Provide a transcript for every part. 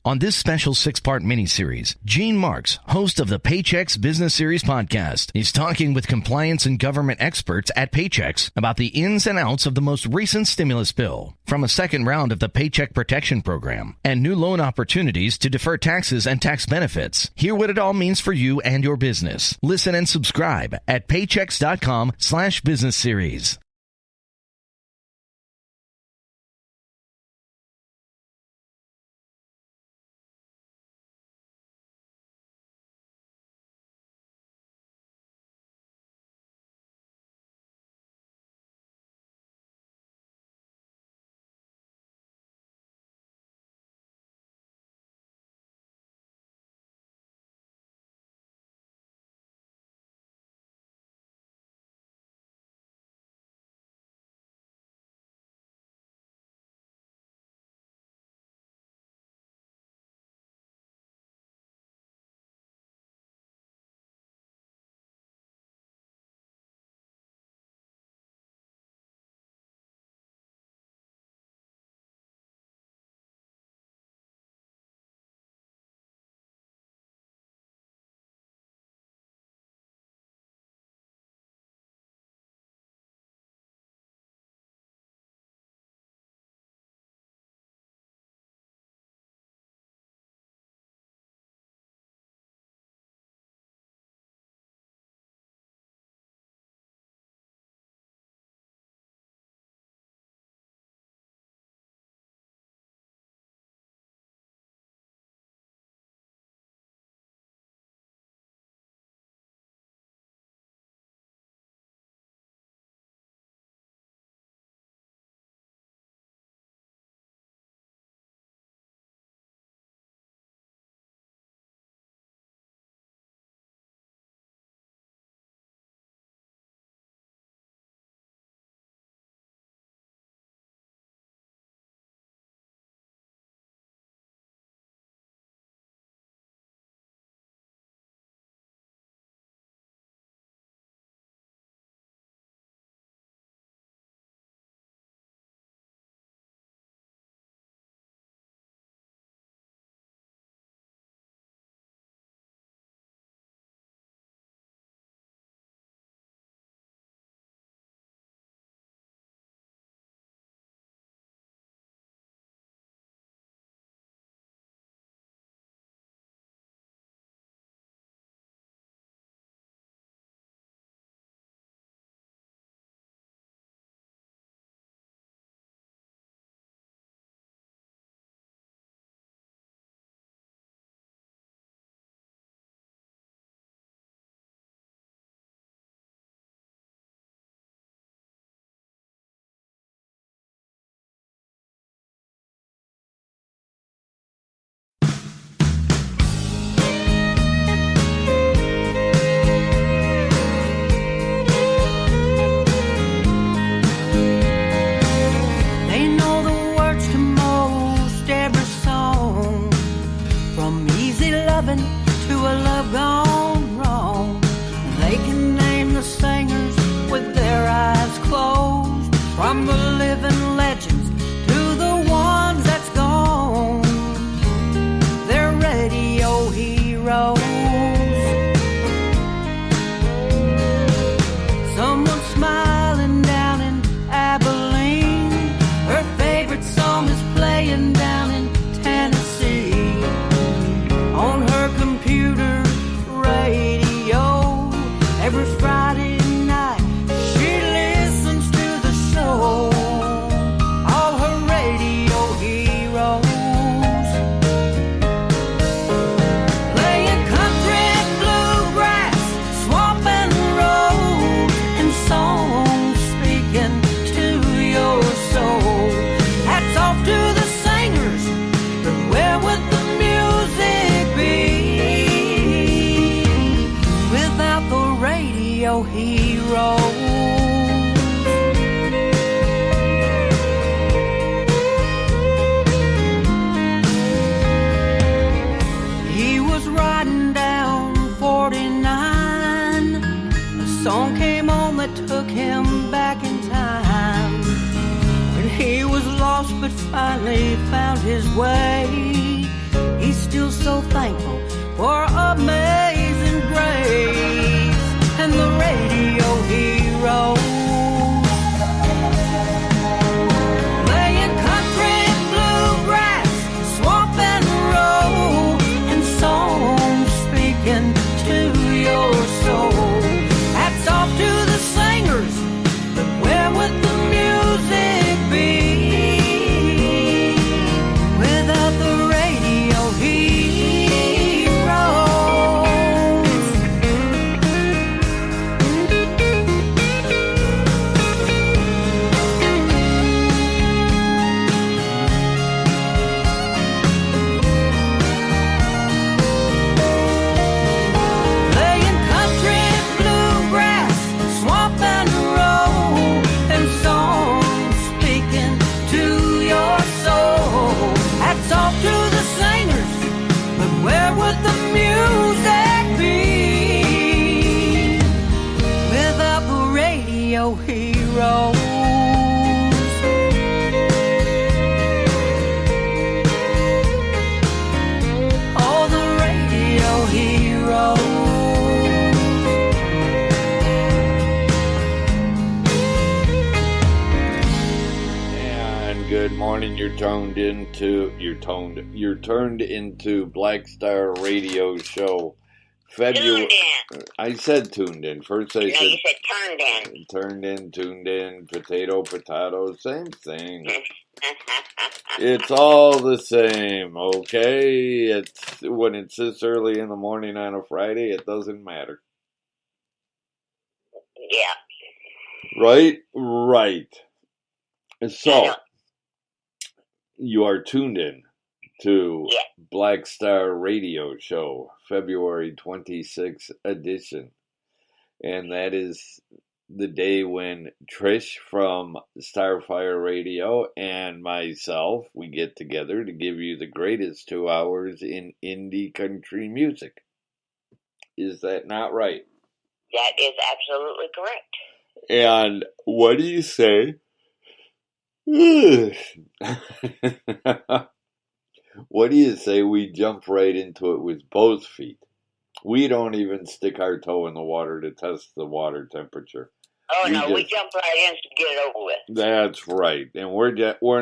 On this special 6-part mini-series, Gene Marks, host of the Paychex Business Series podcast, is talking with compliance and government experts at Paychex about the ins and outs of the most recent stimulus bill, from a second round of the Paycheck Protection Program, and new loan opportunities to defer taxes and tax benefits. Hear what it all means for you and your business. Listen and subscribe at paychex.com/business series. But finally found his way. feel so thankful for amazing grace and the radio heroes. Playing country, bluegrass, swamp and road, and songs speaking to your soul. Hats off to the singers, but where would the music be without the radio heroes? Playing country, bluegrass, swamp and road, and songs speaking to your soul. Hats off to the singers, but where would the music be without the radio heroes? All the radio heroes. And good morning. You're turned into Black Star Radio Show. February. Tuned in. I said tuned in. First I No, said you said turned in. turned in, tuned in, potato, same thing. It's all the same, okay? It's when it's this early in the morning on a Friday, it doesn't matter. Yeah. Right? Right. I So, know. you are tuned in to Yeah. Black Star Radio Show, February 26th edition. And that is the day when Trish from Starfire Radio and myself, we get together to give you the greatest 2 hours in indie country music. Is that not right? That is absolutely correct. And what do you say? What do you say we jump right into it with both feet? We don't even stick our toe in the water to test the water temperature. Oh, no, we jump right in to get it over with. That's right. And we're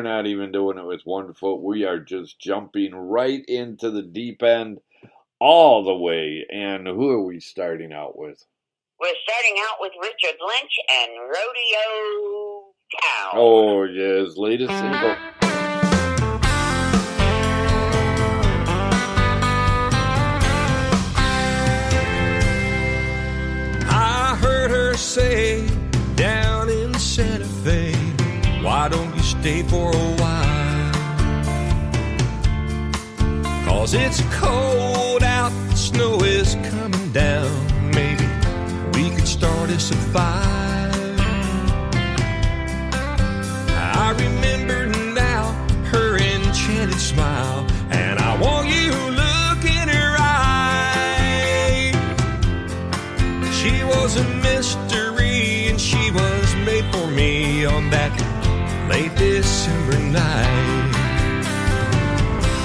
not even doing it with 1 foot. We are just jumping right into the deep end all the way. And who are we starting out with? We're starting out with Richard Lynch and Rodeo Town. Oh, yes, latest single. I heard her say down in Santa Fe, why don't you stay for a while? 'Cause it's cold out, the snow is coming down. Maybe we could start us a fire. I remember now her enchanted smile, and I want you to look in her eye. She was a mystery, and she was made for me on that late December night.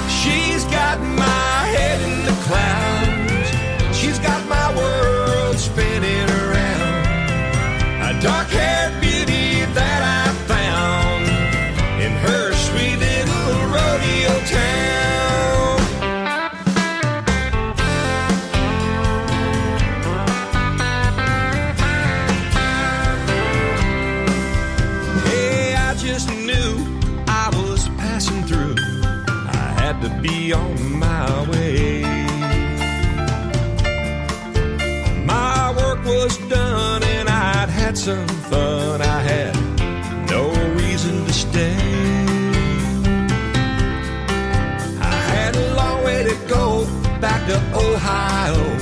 She's got my head in the clouds, she's got my world spinning around. A dark-haired beauty that I found in her sweet little rodeo town. Hey, I just knew I was passing through. I had to be on my way. My work was done and I'd had some fun. I had no reason to stay. I had a long way to go back to Ohio,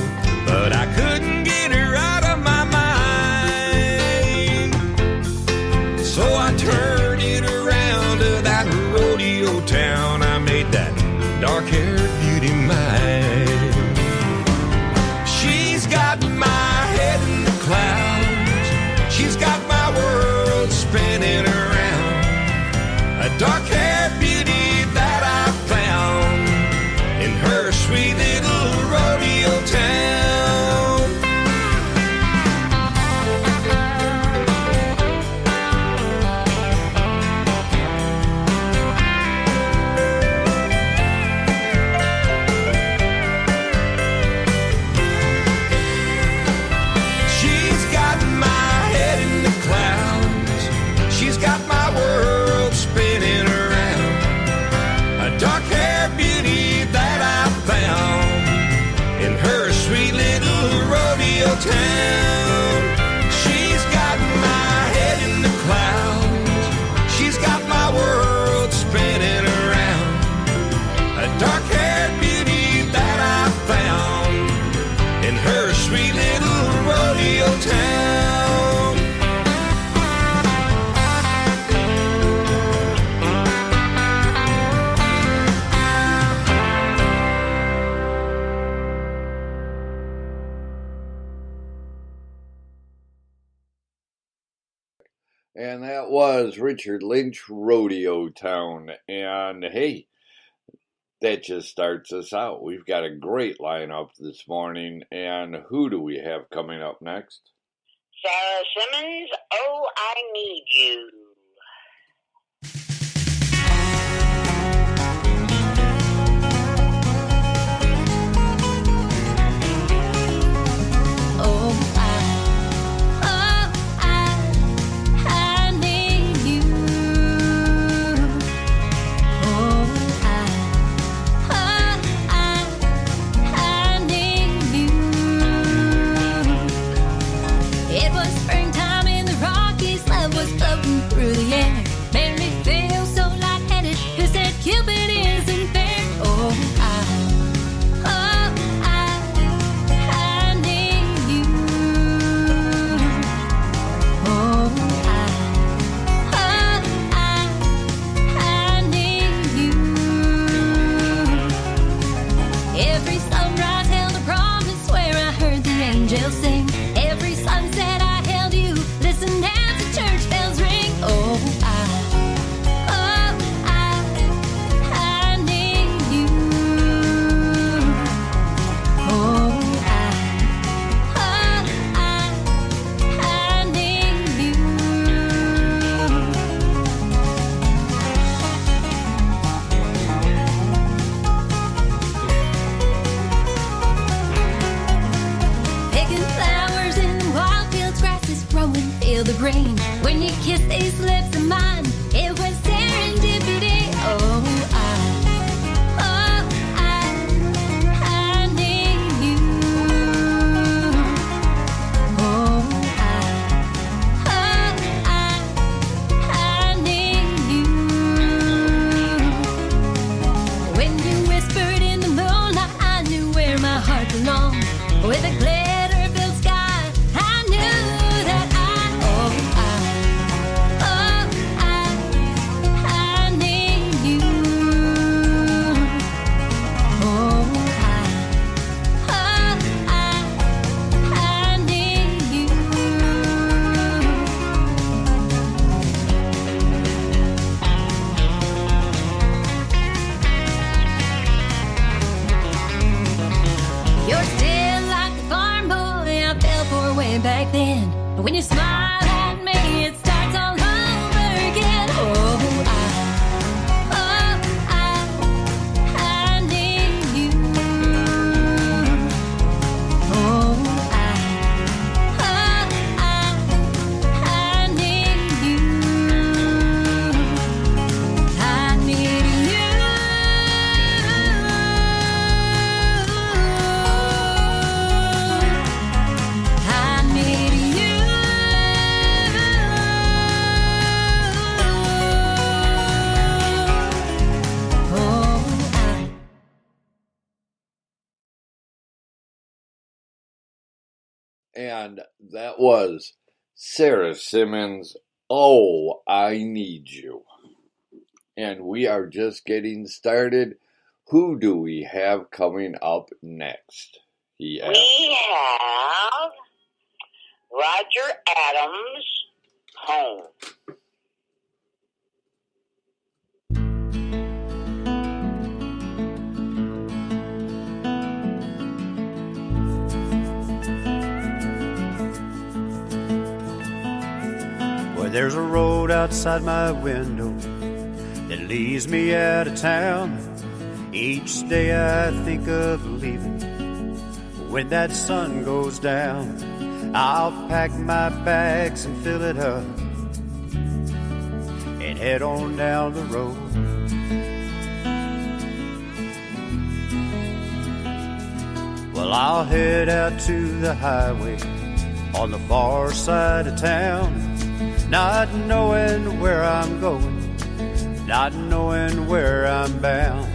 but I couldn't get her out of my mind. So I turned it around to that rodeo town. I made that dark-haired beauty mine. She's got my head in the clouds, she's got my world spinning around. A dark-haired beauty that I found in her sweet little rodeo town. She's got my head in the clouds. She's got my world spinning around. A dark-haired beauty that I found in her sweet little rodeo town. She's got my head in the clouds. She's got my world spinning around. A dark-haired beauty that I found in her sweet little rodeo town. And that was Richard Lynch, Rodeo Town. And hey, that just starts us out. We've got a great lineup this morning. And who do we have coming up next? Sarah Simmons, Oh, I Need You. I need you. I need you. It was springtime in the Rockies, love was floating through the air. Made me feel so lightheaded, who said Cupid isn't fair? Oh, I need you. Oh, I need you. Every sunrise held a promise where I heard the angels sing. Every sunset I held you, listened as the church bells ring. Oh, I need you. Oh, I need you. Picking flowers in the wild fields, grass is growing, feel the green. When you kiss these lips of mine, it was serendipity. Oh, I need you. Oh, I need you. When you whispered in the moonlight, I knew where my heart belonged. With a glitter-filled sky, I knew that I need you. Oh, I need you. You're still like the farm boy I fell for way back then. But when you smile at me, it starts all over again. Oh, I need you. Oh, I need you. I need you. I need you. Oh, And that was Sarah Simmons, Oh, I Need You. And we are just getting started. Who do we have coming up next? He asked. We have Roger Adams, Home. There's a road outside my window that leads me out of town. Each day I think of leaving. When that sun goes down, I'll pack my bags and fill it up and head on down the road. Well, I'll head out to the highway on the far side of town, not knowing where I'm going, not knowing where I'm bound.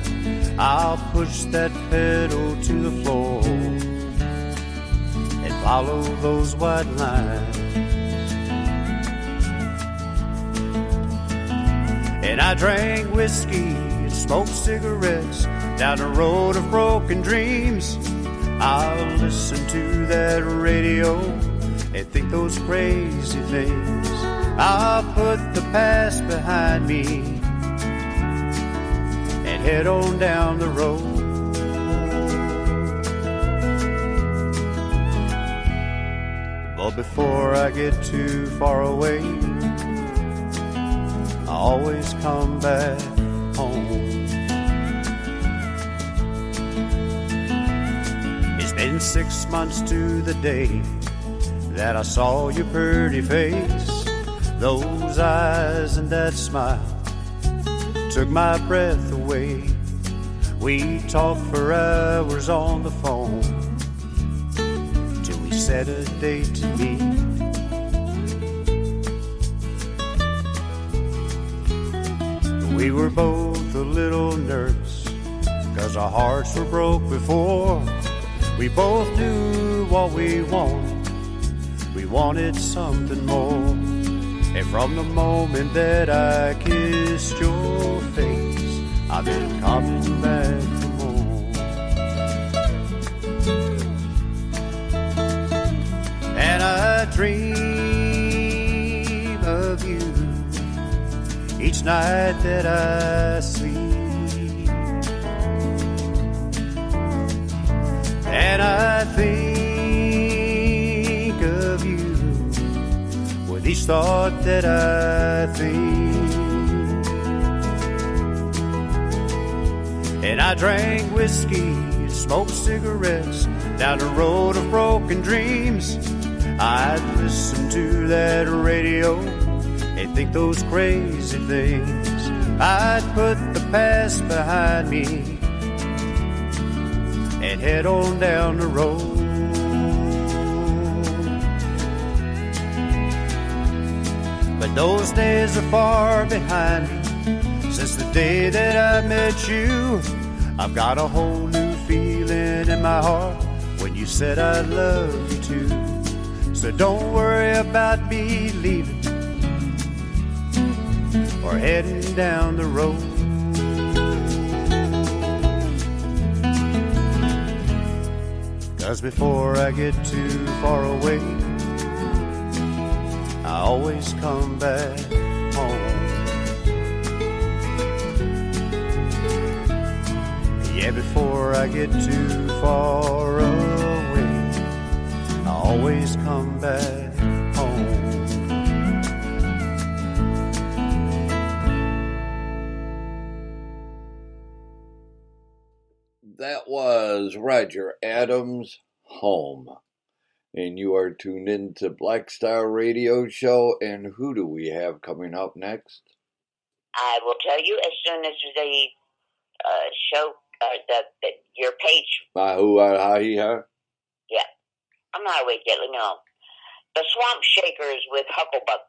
I'll push that pedal to the floor and follow those white lines. And I drank whiskey and smoked cigarettes down the road of broken dreams. I'll listen to that radio and think those crazy things. I'll put the past behind me and head on down the road. But before I get too far away, I always come back home. It's been 6 months to the day that I saw your pretty face. Those eyes and that smile took my breath away. We talked for hours on the phone till we set a date to meet. We were both a little nervous 'cause our hearts were broke before. We both knew what we wanted. We wanted something more. And from the moment that I kissed your face, I've been coming back for more. And I dream of you each night that I sleep. And I think of you with each thought that I think. And I drank whiskey and smoked cigarettes down the road of broken dreams. I'd listen to that radio and think those crazy things. I'd put the past behind me and head on down the road. But those days are far behind me. Since the day that I met you, I've got a whole new feeling in my heart when you said I love you too. So don't worry about me leaving or heading down the road. 'Cause before I get too far away, I always come back home. Yeah, before I get too far away, I always come back home. That was Roger Adams' Home. And you are tuned in to Black Star Radio Show. And who do we have coming up next? I will tell you as soon as the show, your page. Yeah. Yeah, I'm not awake yet. Let me know. The Swamp Shakers with Hucklebuck.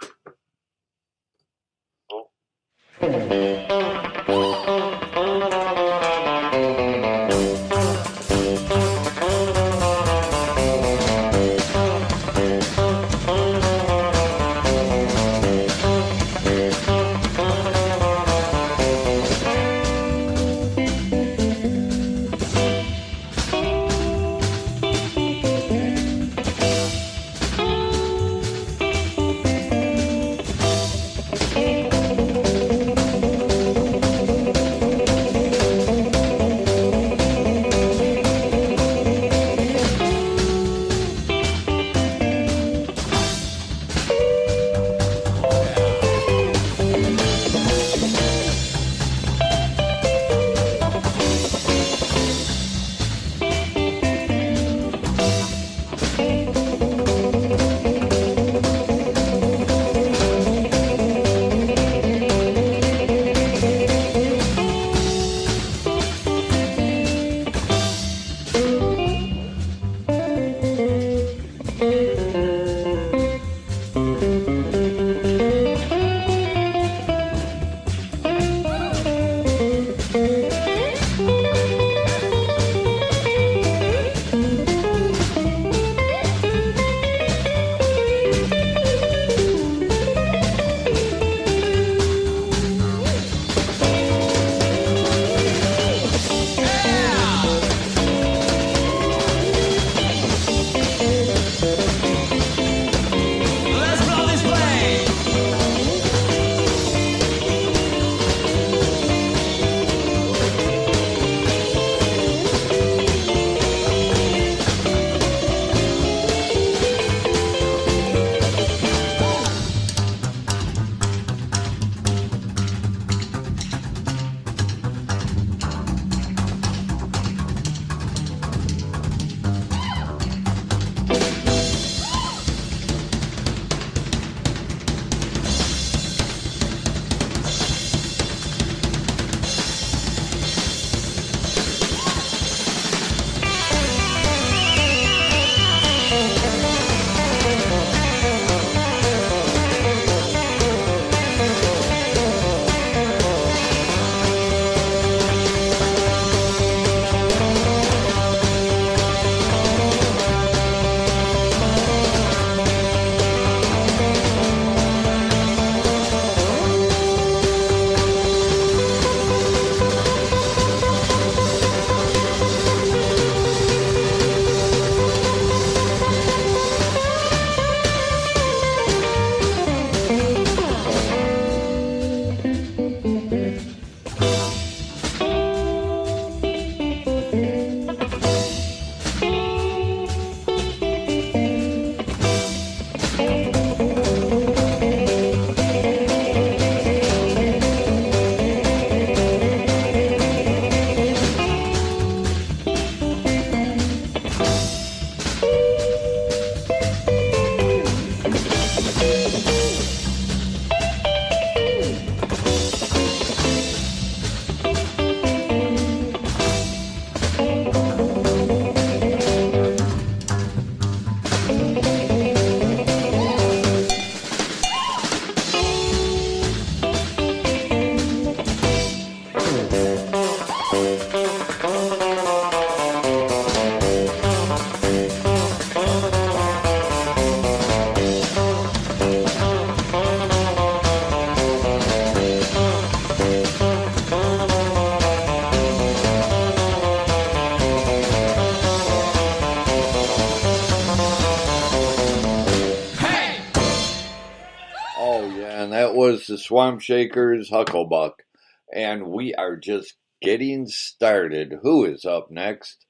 course, the Swamp Shakers, Hucklebuck. And we are just getting started. Who is up next?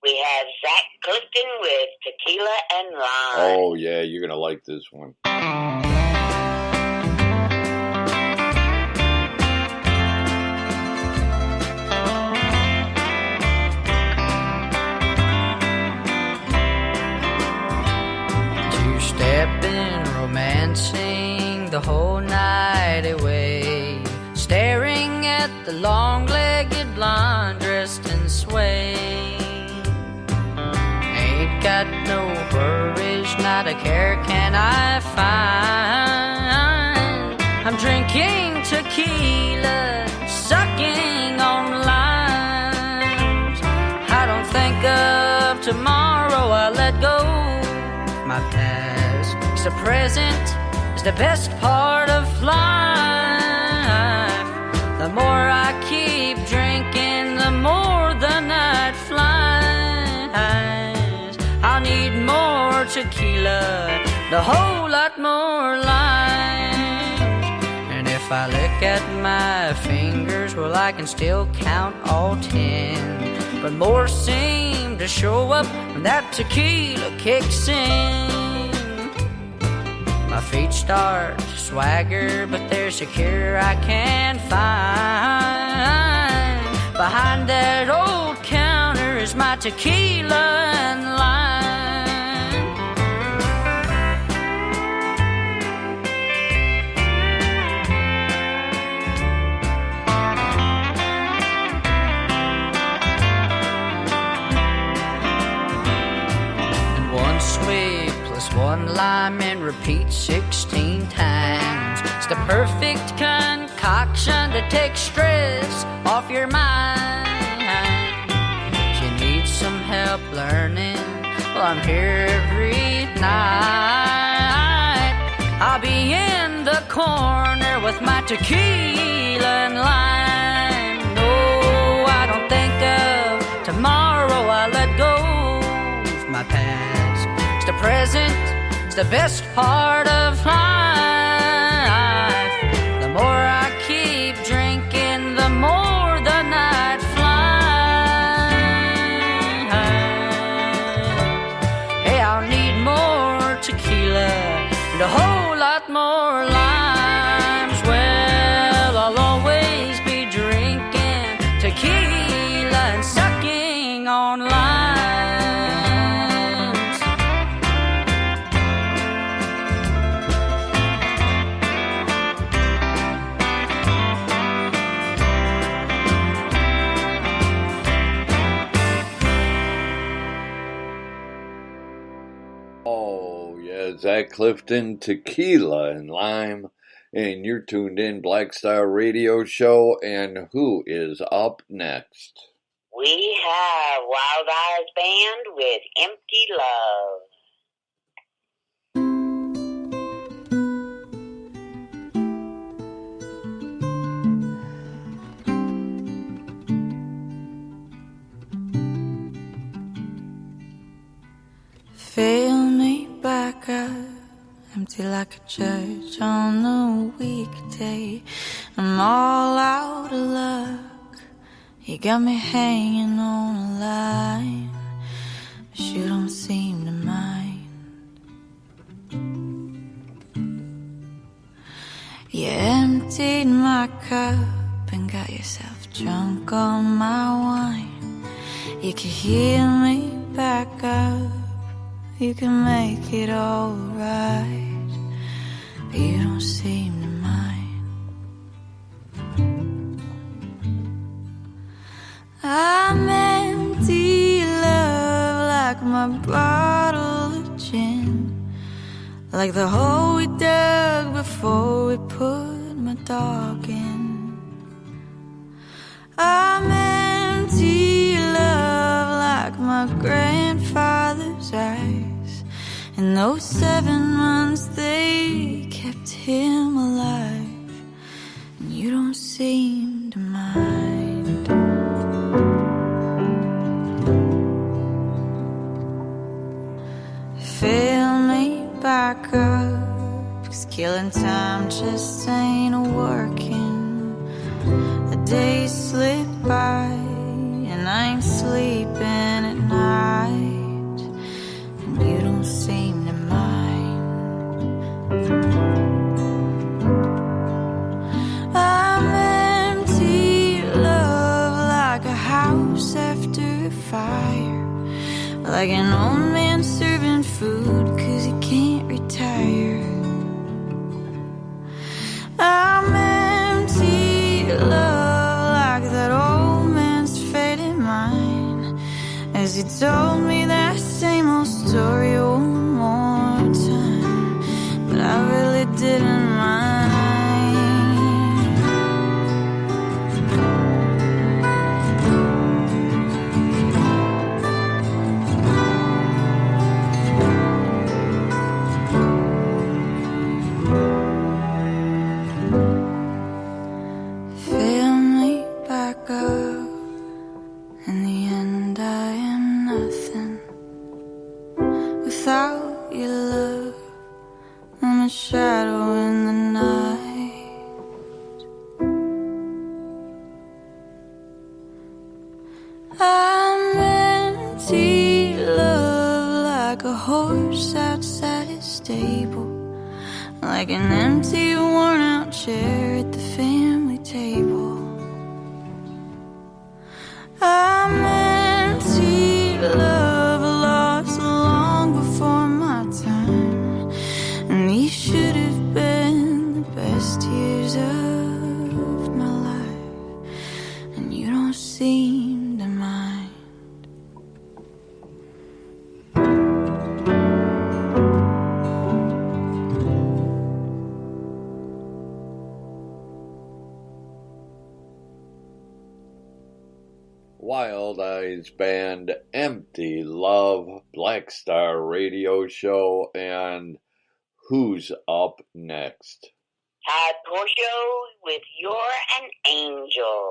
We have Zach Clifton with Tequila and Lime. Oh, yeah, you're going to like this one. Two-stepping, romancing the whole night away, staring at the long-legged blonde dressed in suede. Ain't got no worries, not a care can I find. I'm drinking tequila, sucking on limes. I don't think of tomorrow, I let go of my past. 'Cause the present is the best part of life. The more I keep drinking, the more the night flies. I'll need more tequila, a whole lot more limes. And if I look at my fingers, well, I can still count all 10. But more seem to show up when that tequila kicks in. My feet start to swagger, but there's a cure I can't find. Behind that old counter is my tequila and lime. And one sweet plus one lime and repeat 16 times. It's the perfect concoction to take stress off your mind. If you need some help learning, well, I'm here every night. I'll be in the corner with my tequila and lime. No, I don't think of tomorrow, I let go of my past. It's the present, it's the best part of life. The more I keep drinking, the more the night flies. Hey, I'll need more tequila and a whole lot more limes. Well, I'll always be drinking tequila and sucking on limes. Oh, yeah, Zach Clifton, Tequila and Lime. And you're tuned in Black Star Radio Show. And who is up next? We have Wild Eyes Band with Empty Love. Fill me back up, empty like a church on a weekday. I'm all out of luck, you got me hanging on a line, but you don't seem to mind. You emptied my cup and got yourself drunk on my wine. You can heal me back up, you can make it all right, but you don't seem to mind. I'm empty, love, like my bottle of gin, like the hole we dug before we put my dog in. I'm empty, love, like my grandfather's eyes, and those 7 months they kept him alive, and you don't seem to mind. Fill me back up, 'cause killing time just ain't working. The days slip by and I ain't sleeping at night, and you don't seem to mind. I'm empty, love, like a house after a fire, like an old man serving food 'cause he can't retire. I'm empty, love, like that old man's faded mind, as he told me that same old story one more time, but I really didn't mind. In the end, I am nothing without your love. I'm a shadow in the night. I'm empty, love, like a horse outside his stable, like an empty, worn-out chair at the family table. I'm empty, love, lost long before my time, and these should have been the best years of my life, and you don't seem to mind. Wild Eyes Band, Empty Love, Black Star Radio Show, and Who's Up Next? Todd Porcio with You're an Angel.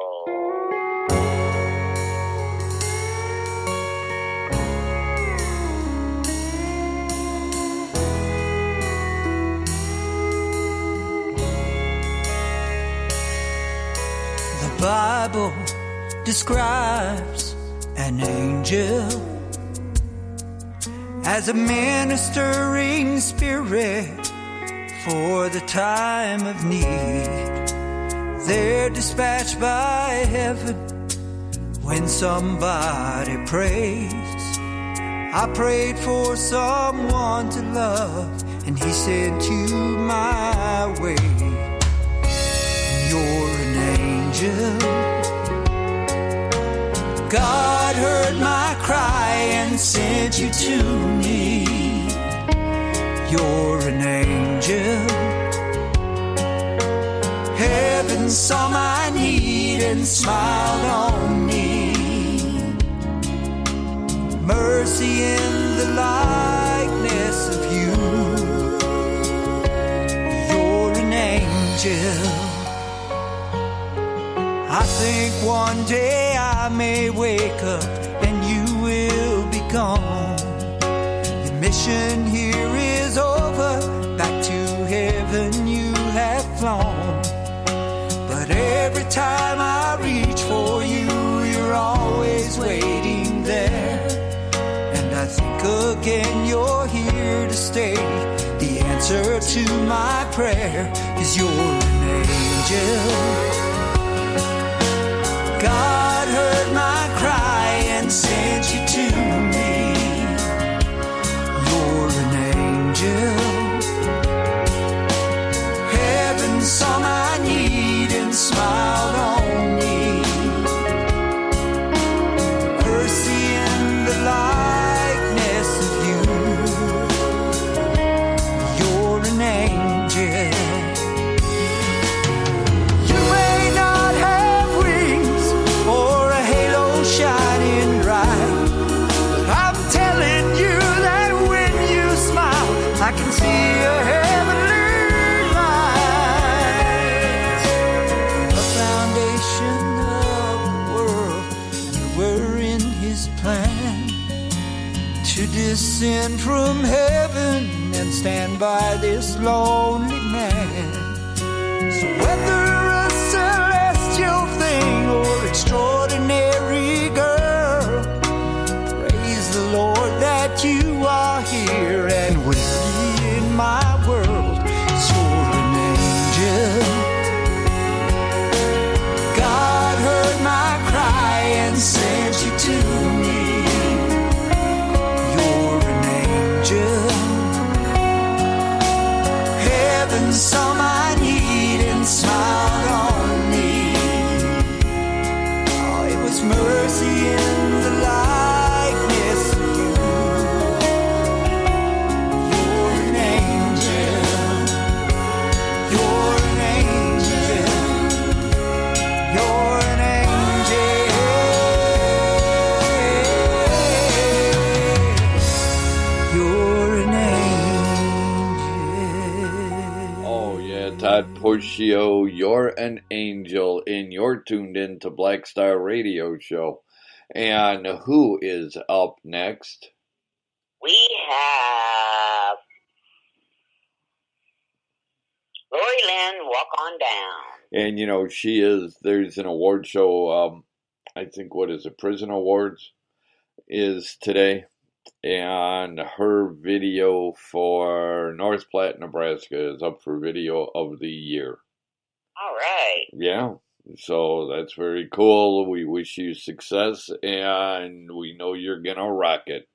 The Bible describes an angel as a ministering spirit for the time of need. They're dispatched by heaven when somebody prays. I prayed for someone to love, and he sent you my way. You're an angel. God heard my cry and sent you to me. You're an angel. Heaven saw my need and smiled on me. Mercy in the likeness of you. You're an angel. I think one day I may wake up and you will be gone. Your mission here is over, back to heaven you have flown. But every time I reach for you, you're always waiting there. And I think again you're here to stay, the answer to my prayer, 'cause you're an angel. God heard my cry and sent you to me. You're an angel. Heaven saw my need and smiled on me. Mercy in the likeness of you. You're an angel. You may not have wings or a halo shining bright, but I'm telling you that when you smile, I can see a heavenly light. From the foundation of the world, you were in his plan to to descend from heaven and stand by this lonely man. So whether a celestial thing or extraordinary girl, praise the Lord that you are here and with me in my world. 'Cause you're an angel. God heard my cry and sent you to me. You're an angel. Heaven saw my need and smiled on me. Oh, it was mercy in the likeness of you. You're an angel. You're an angel. You're an angel. You're an angel. Oh, yeah, Todd Porcio, you're an angel, and you're tuned in to Black Star Radio Show. And who is up next? We have Lori Lynn, Walk On Down. And, there's an award show, I think, what is it, Prison Awards is today. And her video for North Platte, Nebraska is up for Video of the Year. All right. Yeah, so that's very cool. We wish you success, and we know you're going to rock it.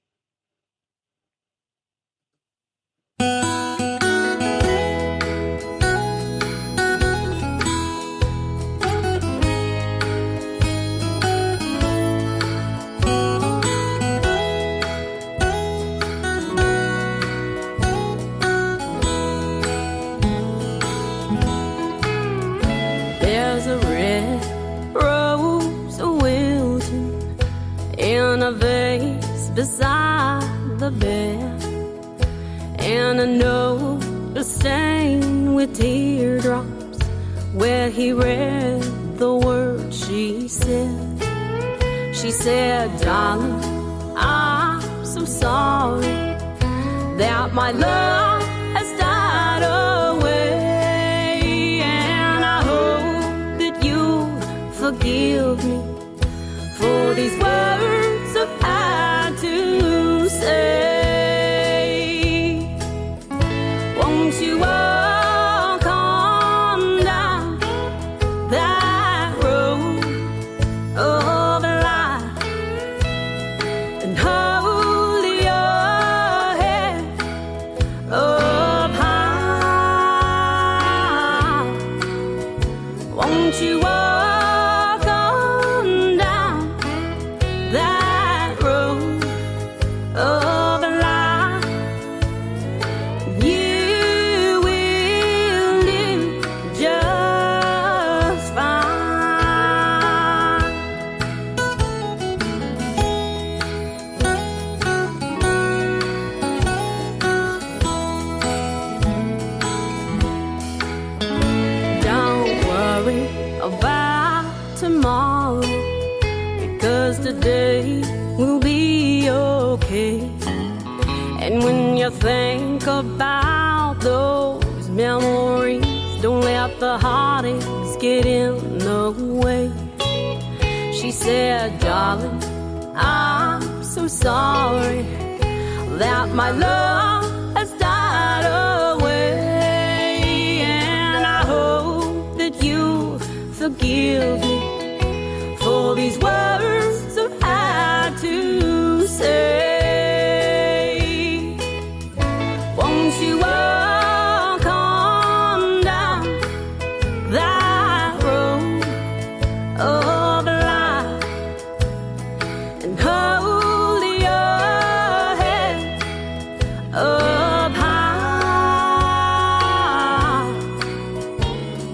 There's a red rose wilting in a vase beside the bed, and a note stained with teardrops where he read the words she said. She said, "Darling, I'm so sorry that my love has died away, and I hope that you forgive me for these words I've had to say. Won't you walk on down that road of life and hold your head up high? Won't you walk on down that road of life? You will do just fine. Don't worry about tomorrow, because today will be okay. And when you think about those memories, don't let the heartaches get in the way. She said, "Darling, I'm so sorry that my love has died away, and I hope that you forgive me for these words I've had to say. Won't you walk on down that road of life and hold your head up high?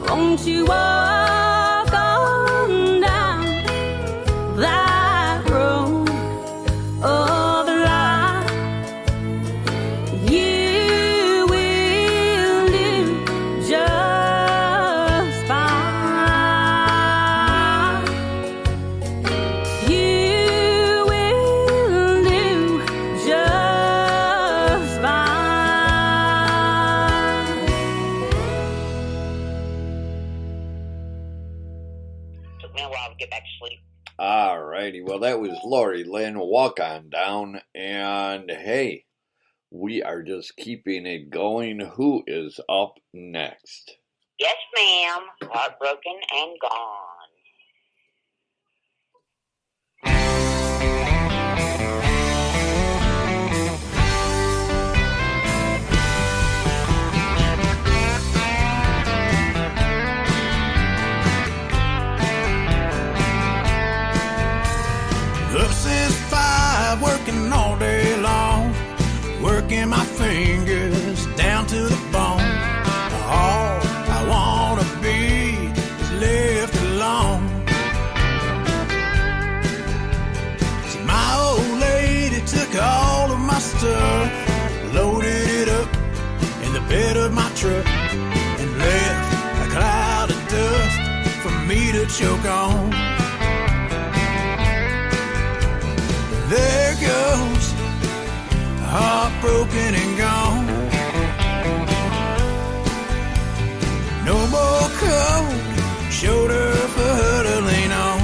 Won't you walk on down righty. Well, that was Lori Lynn, Walk On Down. And hey, we are just keeping it going. Who is up next? Yes, ma'am. Heartbroken and Gone. Up since 5, working all day long, working my fingers down to the bone. All I wanna be is left alone. See, my old lady took all of my stuff, loaded it up in the bed of my truck, and left a cloud of dust for me to choke on. There goes, heartbroken and gone. No more cold shoulder for her to lean on.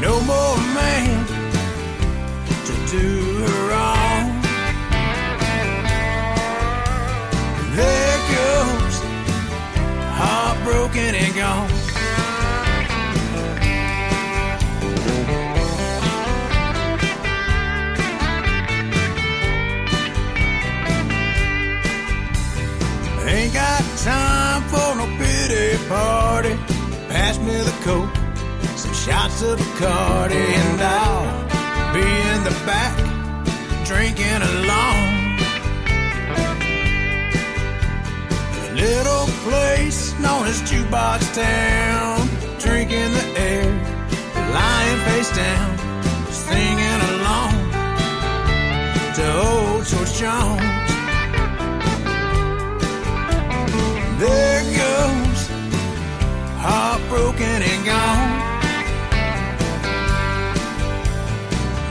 No more man to do her wrong. There goes, heartbroken and gone. Ain't got time for no pity party. Pass me the coke, some shots of Bacardi, and I'll be in the back drinking alone. A little place known as Jukebox Town, drinking the air, lying face down, singing along to old George Jones. There goes, heartbroken and gone.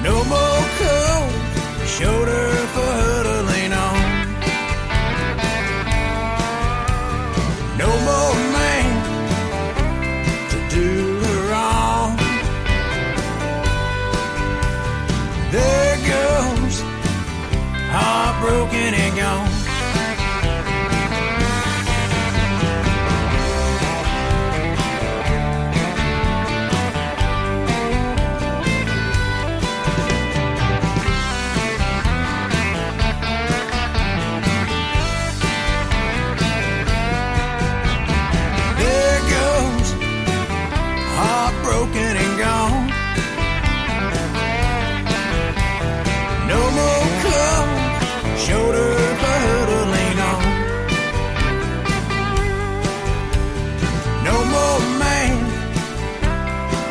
No more cold shoulder for her to lean on. No more man to do her wrong. There goes, heartbroken and gone. Broken and gone. No more cold shoulder for her to lean on. No more man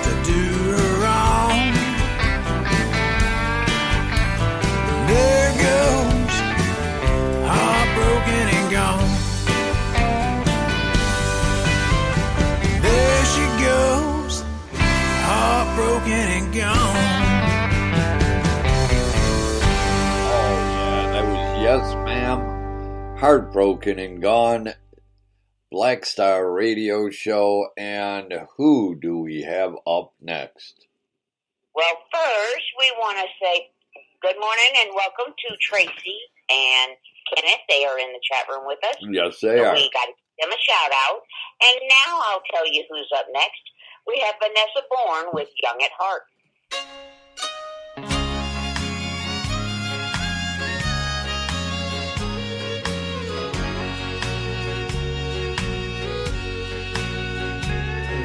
to do her wrong. There goes, heartbroken and gone. There she goes, heartbroken and gone. Oh, yeah, that was Yes, Ma'am, Heartbroken and Gone, Black Star Radio Show, and who do we have up next? Well, first, we want to say good morning and welcome to Tracy and Kenneth. They are in the chat room with us. Yes, they are. We got to give them a shout out. And now I'll tell you who's up next. We have Vanessa Bourne with Young at Heart.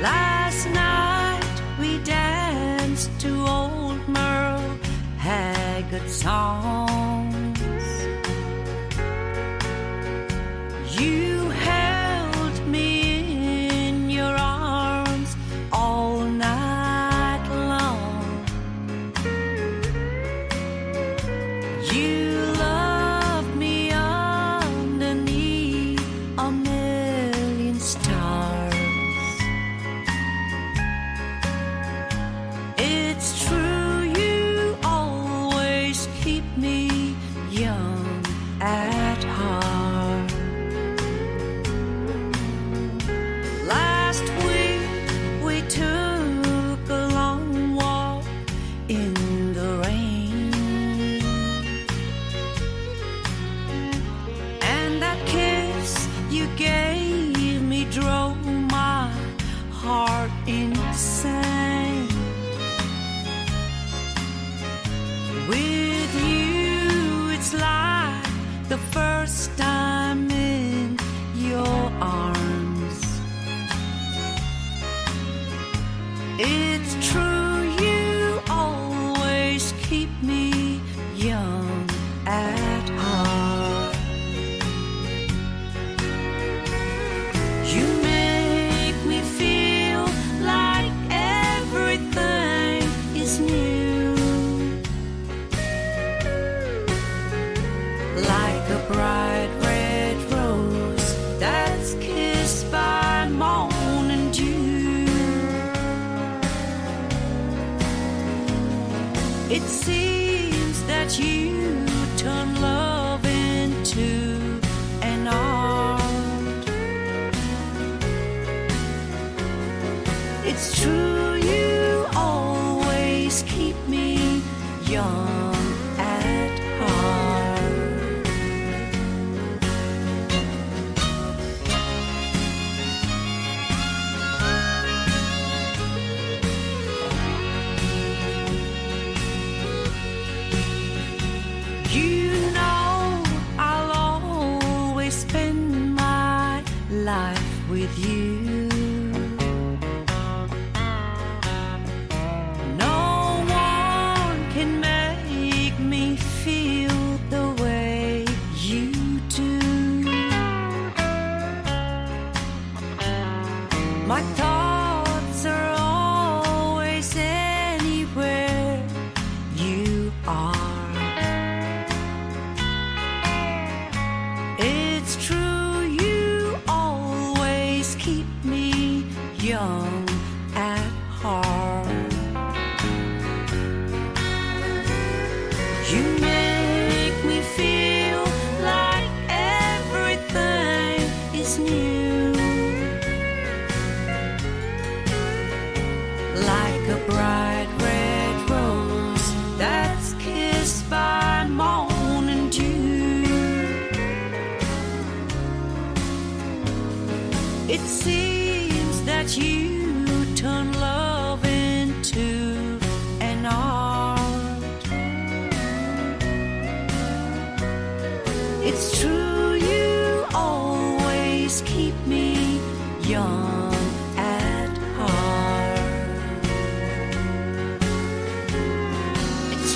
Last night we danced to old Merle Haggard songs. You held me in your arms all night long. You loved me underneath a million stars. It's true, you always keep me young at heart. Last week we took is new, like a bright red rose that's kissed by morning dew. It seems that you turn love into an art. It's true, you always keep me young at heart. You know I'll always spend my life with you. My thoughts are always anywhere you are. It's true, you always keep me young at heart. You make me feel like everything is new. Like a bright red rose that's kissed by morning dew. It seems that you turn love into an art. It's true, you always keep me young at heart.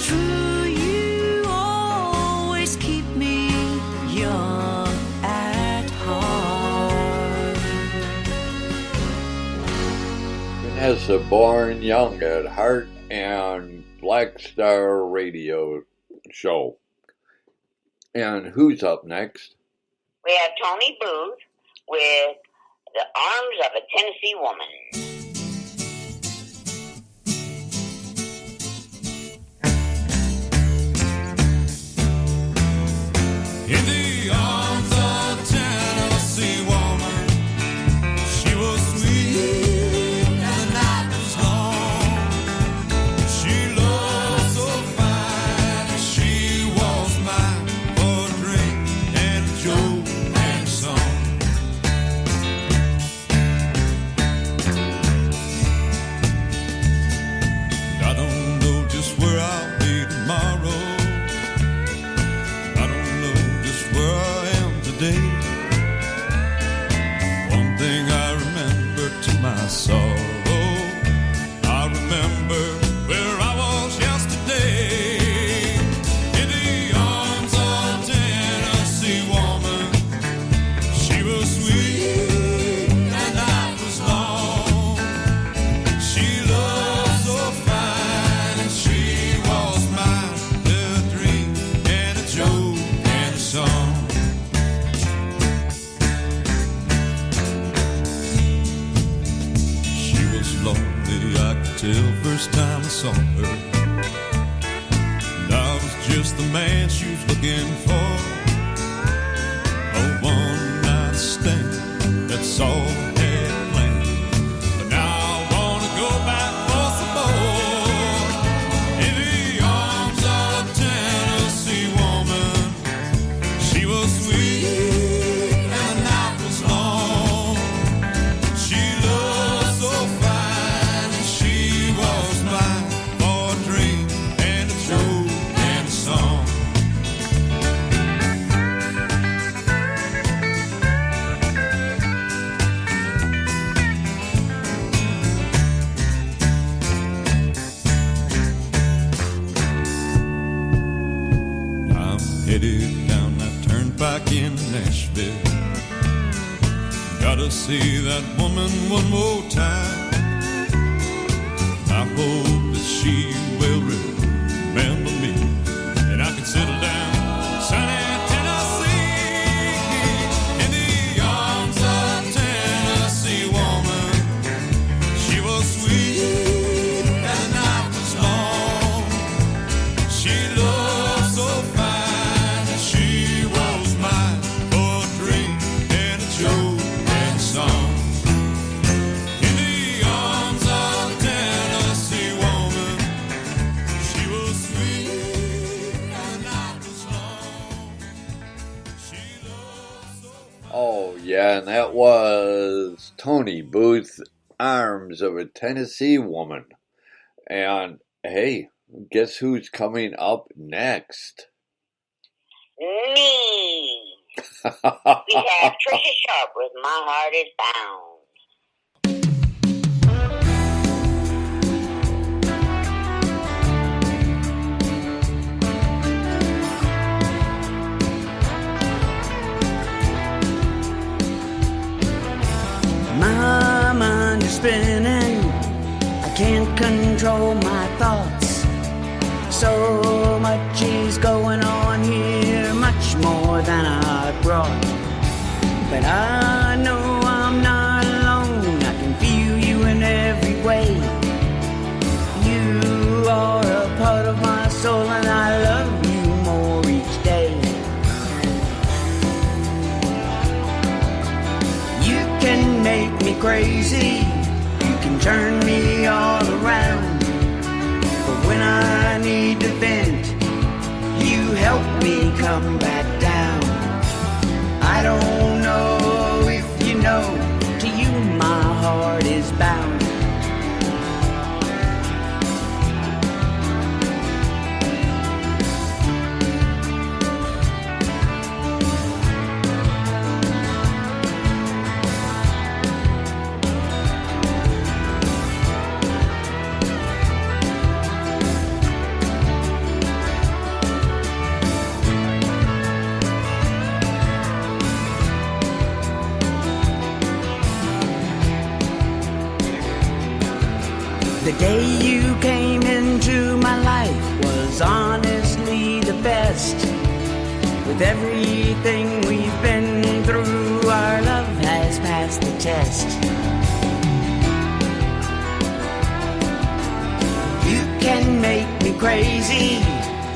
True, you always keep me young at heart. Vanessa, born young at heart, and Black Star Radio Show. And who's up next? We have Tony Booth with The Arms of a Tennessee Woman. In the arms of a Tennessee woman, she was sweet and the night was long. She looked so fine, and she was mine for a drink and a joke and a song. I don't know just where I'll be tomorrow. Where I am today. One thing I remember to my sorrow, I remember where I was yesterday. In the arms of a Tennessee woman, she was sweet and the night was long. She looked so fine and she was mine, a dream and a joke and a song. Lonely, I could tell first time I saw her. And I was just the man she was looking for. A one-night stand, that's all I had planned. But now I wanna go back for some more. In the arms of a Tennessee woman, she was sweet and the night was long. She looked so fine and she was mine for a dream and a joke and a song. I'm headed down that turnpike in Nashville. Gotta see that woman one more time. I hope that she She looked so fine, and she was mine for a drink and a joke and a song. In the arms of a Tennessee woman, she was sweet and not was long. She looked so fine. Oh, yeah, and that was Tony Booth, Arms of a Tennessee Woman. And hey, guess who's coming up next? Me. We have Trisha Sharp with My Heart is Bound. My mind is spinning, I can't control my thoughts. So much is going on here, much more than I brought. But I know I'm not alone, I can feel you in every way. You are a part of my soul and I love you more each day. You can make me crazy, you can turn me all around. But when I need to vent, you help me come back down. I don't know if you know, to you my heart is bound. The day you came into my life was honestly the best. With everything we've been through, our love has passed the test. You can make me crazy,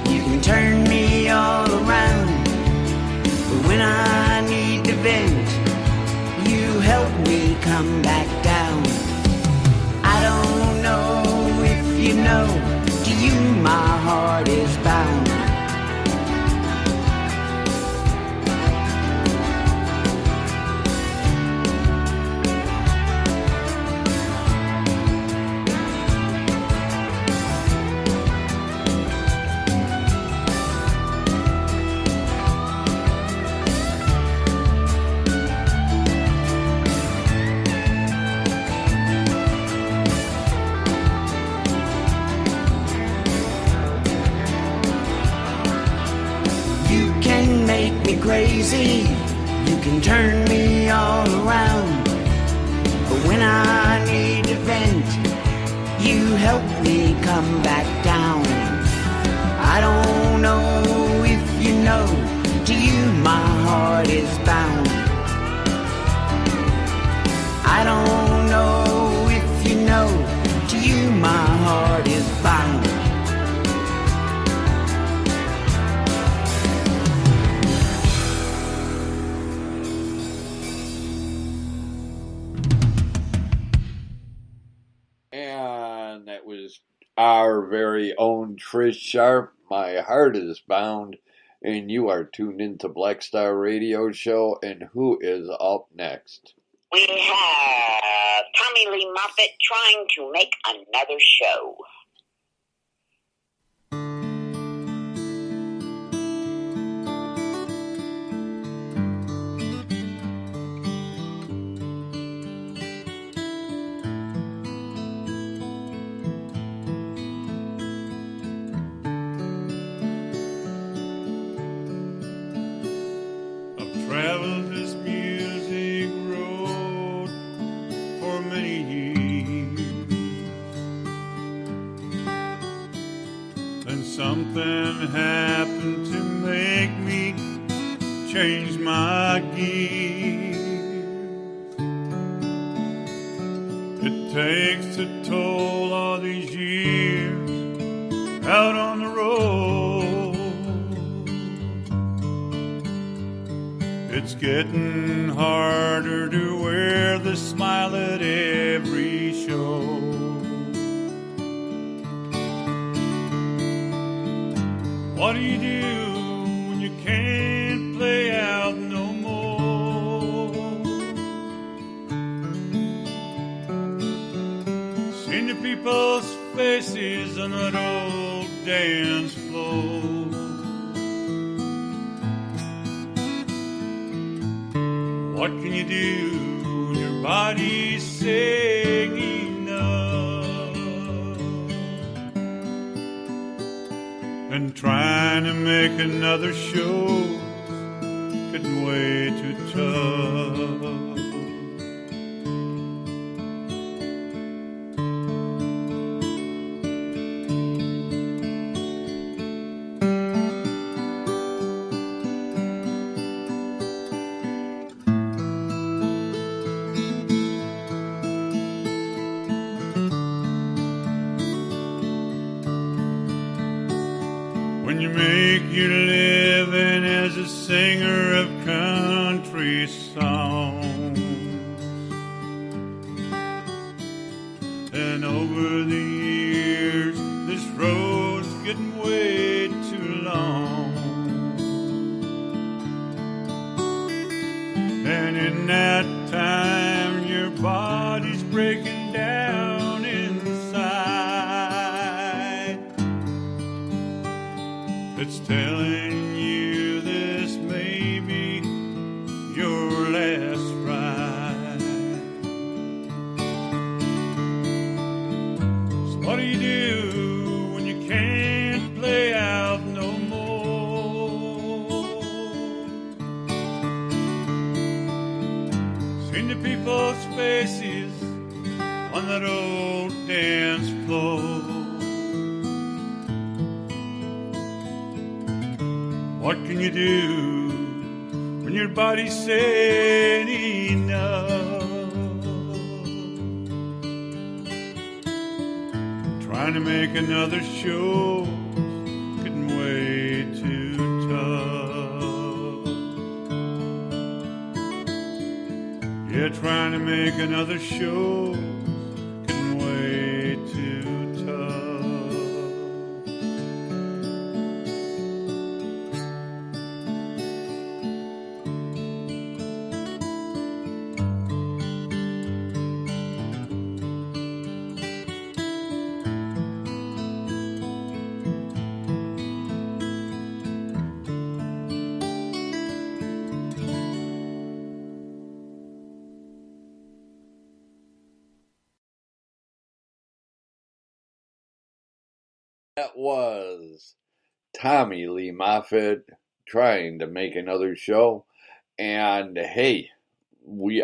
you can turn me all around. But when I need to vent, you help me come back down. I don't know if you know, to you my heart is bound. Crazy, you can turn me all around. But when I need to vent, you help me come back down. I don't know if you know, to you my heart is bound. I don't know if you know, to you my heart is bound. And that was our very own Trish Sharp, My Heart is Bound. And you are tuned into Black Star Radio Show. And who is up next? We have Tommy Lee Moffitt trying to make another show. Traveled this music road for many years, and something happened to make me change my gears. It takes a toll all these years out on the road. It's getting harder to wear the smile at every show. What do you do when you can't play out no more? Seen the people's faces on that old dance floor. What can you do when your body's saying enough? And trying to make another show getting way too tough. When you make your living as a singer of country songs, and over the years this road's getting way too long, and in that time your body's breaking down inside. It's telling you this may be your last ride. So what do you do when you can't play out no more? Seen the people's faces on that old dance floor. What can you do when your body's saying enough? Trying to make another show getting way too tough. Yeah, trying to make another show getting way too tough. That was Tommy Lee Moffett trying to make another show. And hey, we've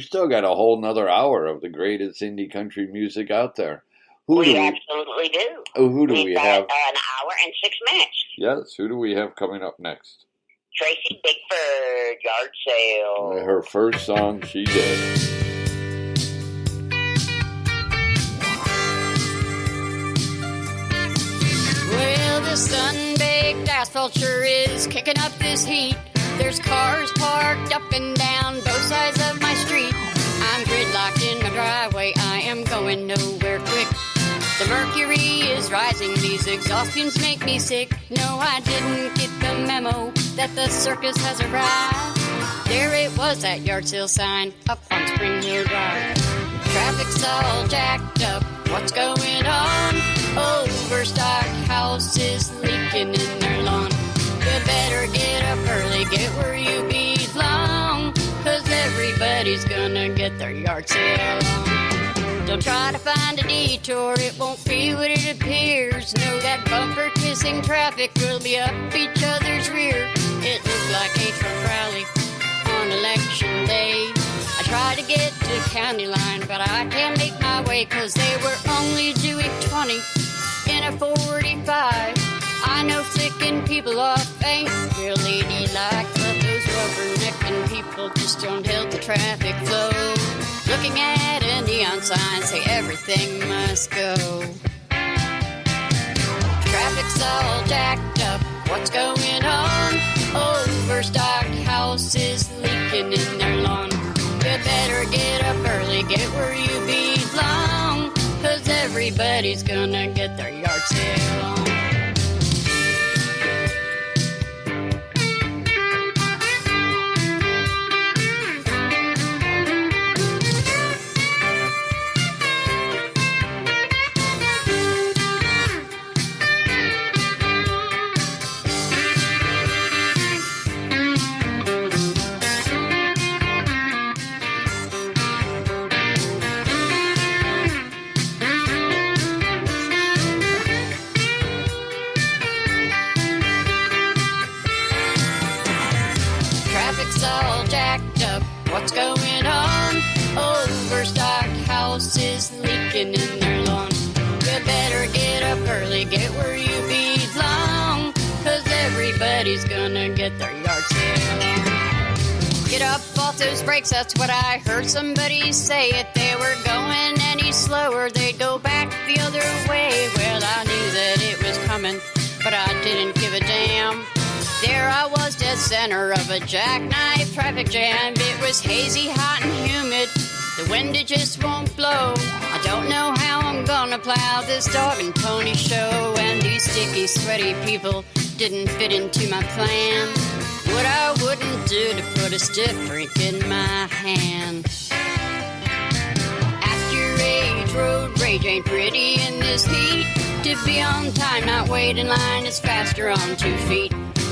still got a whole nother hour of the greatest indie country music out there. We absolutely do. Who do we We've got have? an hour and 6 minutes. Yes, who do we have coming up next? Tracy Bickford, Yard Sale. Her first song she did. Well, the sun-baked asphalt sure is kicking up this heat. There's cars parked up and down both sides of my street. I'm gridlocked in my driveway, I am going nowhere quick. The mercury is rising, these exhaust fumes make me sick. No, I didn't get the memo that the circus has arrived. There it was, that yard sale sign up on Spring Hill Drive. Traffic's all jacked up, what's going on? Overstocked houses leaking in their lawn. You better get up early, get where you belong, 'cause everybody's gonna get their yard sale on. Don't try to find a detour, it won't be what it appears. Know that bumper-kissing traffic will be up each other's rear. It looked like a truck rally on election day. I tried to get to county line, but I can't make my way, 'cause they were only doing 20 in a 45. I know flicking people off ain't real ladylike, but those rubbernecking people just don't help the traffic flow. Looking at a neon sign, say everything must go. Traffic's all jacked up, what's going on? Overstocked houses house is leaking in their lawn. You better get up early, get where you belong, 'cause everybody's gonna get their yard sale on. Traffic's all jacked up, what's going on? Overstocked house is leaking in their lawn. You better get up early, get where you belong, 'cause everybody's gonna get their yard sale on. Get up off those brakes, that's what I heard somebody say. If they were going any slower, they'd go back the other way. Well, I knew that it was coming, but I didn't give a damn. There I was, dead center of a jackknife traffic jam. It was hazy, hot, and humid. The wind, it just won't blow. I don't know how I'm gonna plow this dog and pony show. And these sticky, sweaty people didn't fit into my plan. What I wouldn't do to put a stiff drink in my hand. Act your age, road rage ain't pretty in this heat. To be on time, not wait in line, is faster on 2 feet.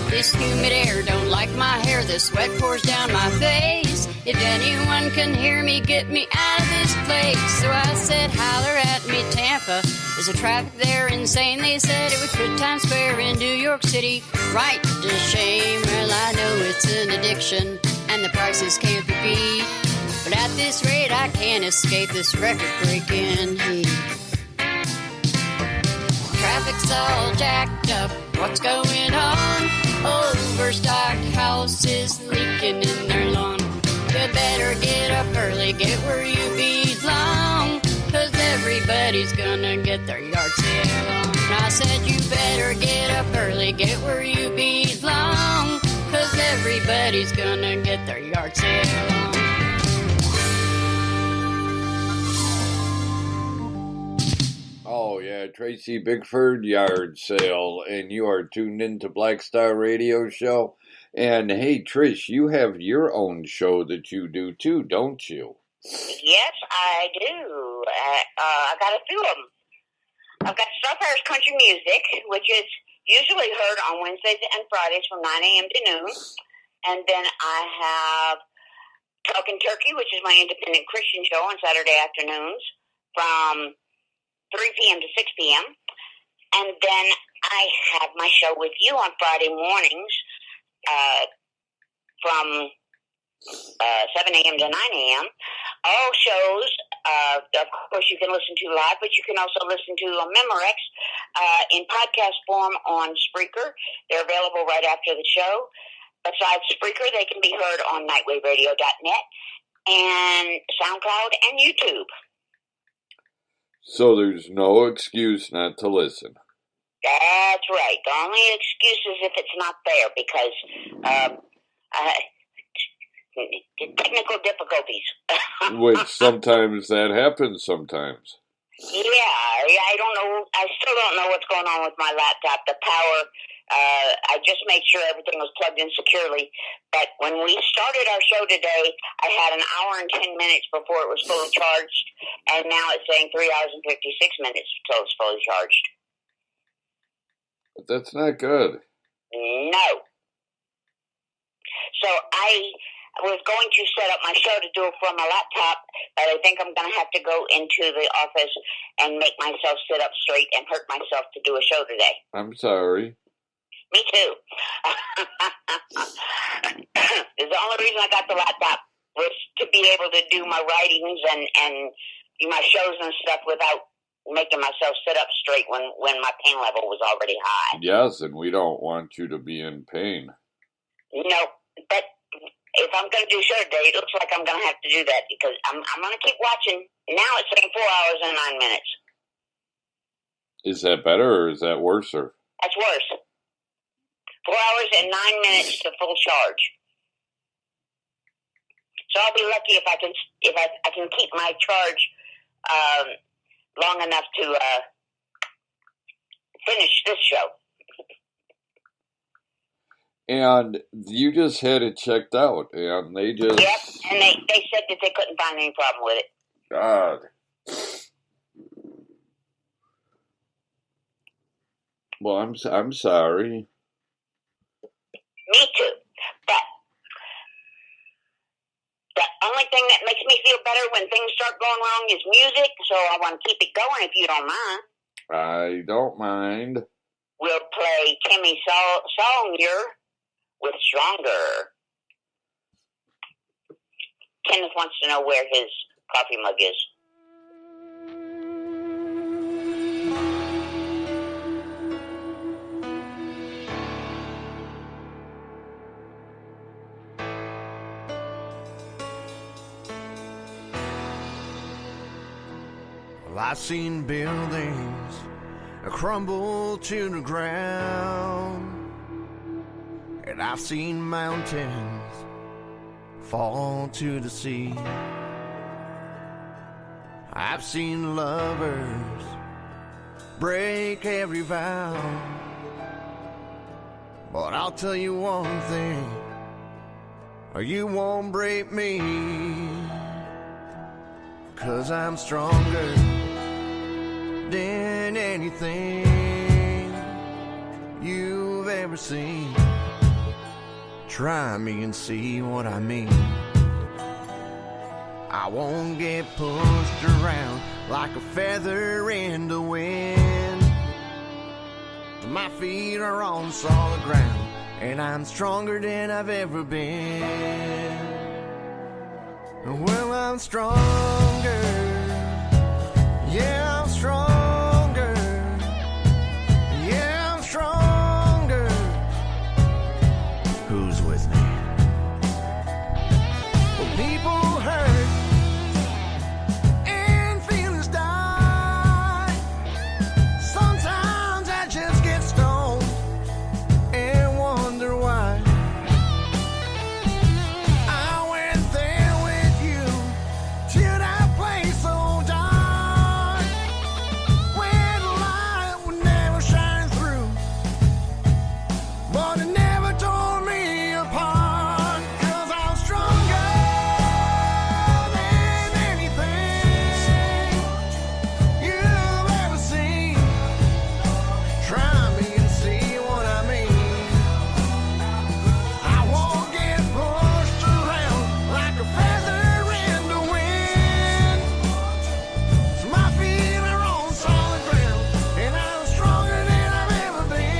This humid air don't like my hair, the sweat pours down my face. If anyone can hear me, get me out of this place. So I said, holler at me, Tampa. Is the traffic there insane? They said it was good Times Square in New York City. Right, a shame. Well, I know it's an addiction, and the prices can't be beat. But at this rate, I can't escape this record-breaking heat. Traffic's all jacked up, what's going on? Overstocked house is leaking in their lawn. You better get up early, get where you belong, 'cause everybody's gonna get their yard sale on. I said you better get up early, get where you belong, 'cause everybody's gonna get their yard sale on. Oh, yeah, Tracy Bickford yard sale, and you are tuned into Black Star Radio Show. And hey, Trish, you have your own show that you do too, don't you? Yes, I do. I got a few of them. I've got Starfire's Country Music, which is usually heard on Wednesdays and Fridays from 9 a.m. to noon. And then I have Talkin' Turkey, which is my independent Christian show on Saturday afternoons from 3 p.m. to 6 p.m. And then I have my show with you on Friday mornings from 7 a.m. to 9 a.m. All shows, of course, you can listen to live, but you can also listen to on Memorex in podcast form on Spreaker. They're available right after the show. Besides Spreaker, they can be heard on nightwaveradio.net and SoundCloud and YouTube. So there's no excuse not to listen. That's right. The only excuse is if it's not there, because technical difficulties. Which sometimes that happens sometimes. Yeah, I don't know. I still don't know what's going on with my laptop. The power, I just made sure everything was plugged in securely. But when we started our show today, I had an hour and 10 minutes before it was fully charged. And now it's saying 3 hours and 56 minutes until it's fully charged. But that's not good. No. So I was going to set up my show to do it from my laptop, but I think I'm going to have to go into the office and make myself sit up straight and hurt myself to do a show today. I'm sorry. Me too. The only reason I got the laptop was to be able to do my writings and my shows and stuff without making myself sit up straight when my pain level was already high. Yes, and we don't want you to be in pain. No, but if I'm going to do a show today, it looks like I'm going to have to do that because I'm going to keep watching. Now it's saying 4 hours and 9 minutes. Is that better or is that worse? That's worse. 4 hours and 9 minutes to full charge. So I'll be lucky if I can keep my charge long enough to finish this show. And you just had it checked out, and they just... Yep, and they said that they couldn't find any problem with it. God. Well, I'm sorry. Me too. But the only thing that makes me feel better when things start going wrong is music, so I want to keep it going if you don't mind. I don't mind. We'll play Timmy Sawyer with Stronger. Kenneth wants to know where his coffee mug is. Well, I've seen buildings crumble to the ground, and I've seen mountains fall to the sea. I've seen lovers break every vow, but I'll tell you one thing, you won't break me, 'cause I'm stronger than anything you've ever seen. Try me and see what I mean. I won't get pushed around like a feather in the wind. My feet are on solid ground, and I'm stronger than I've ever been. Well, I'm stronger. Yeah, I'm stronger. Yeah, I'm stronger. Who's with me? Well, people hurt and feelings die. Sometimes I just get stoned and wonder why. I went there with you to that place so dark, where the light would never shine through, but it never tore me apart. 'Cause I'm stronger than anything you've ever seen. Try me and see what I mean. I won't get pushed around like a feather in the wind. So my feet are on solid ground, and I'm stronger than I've ever been.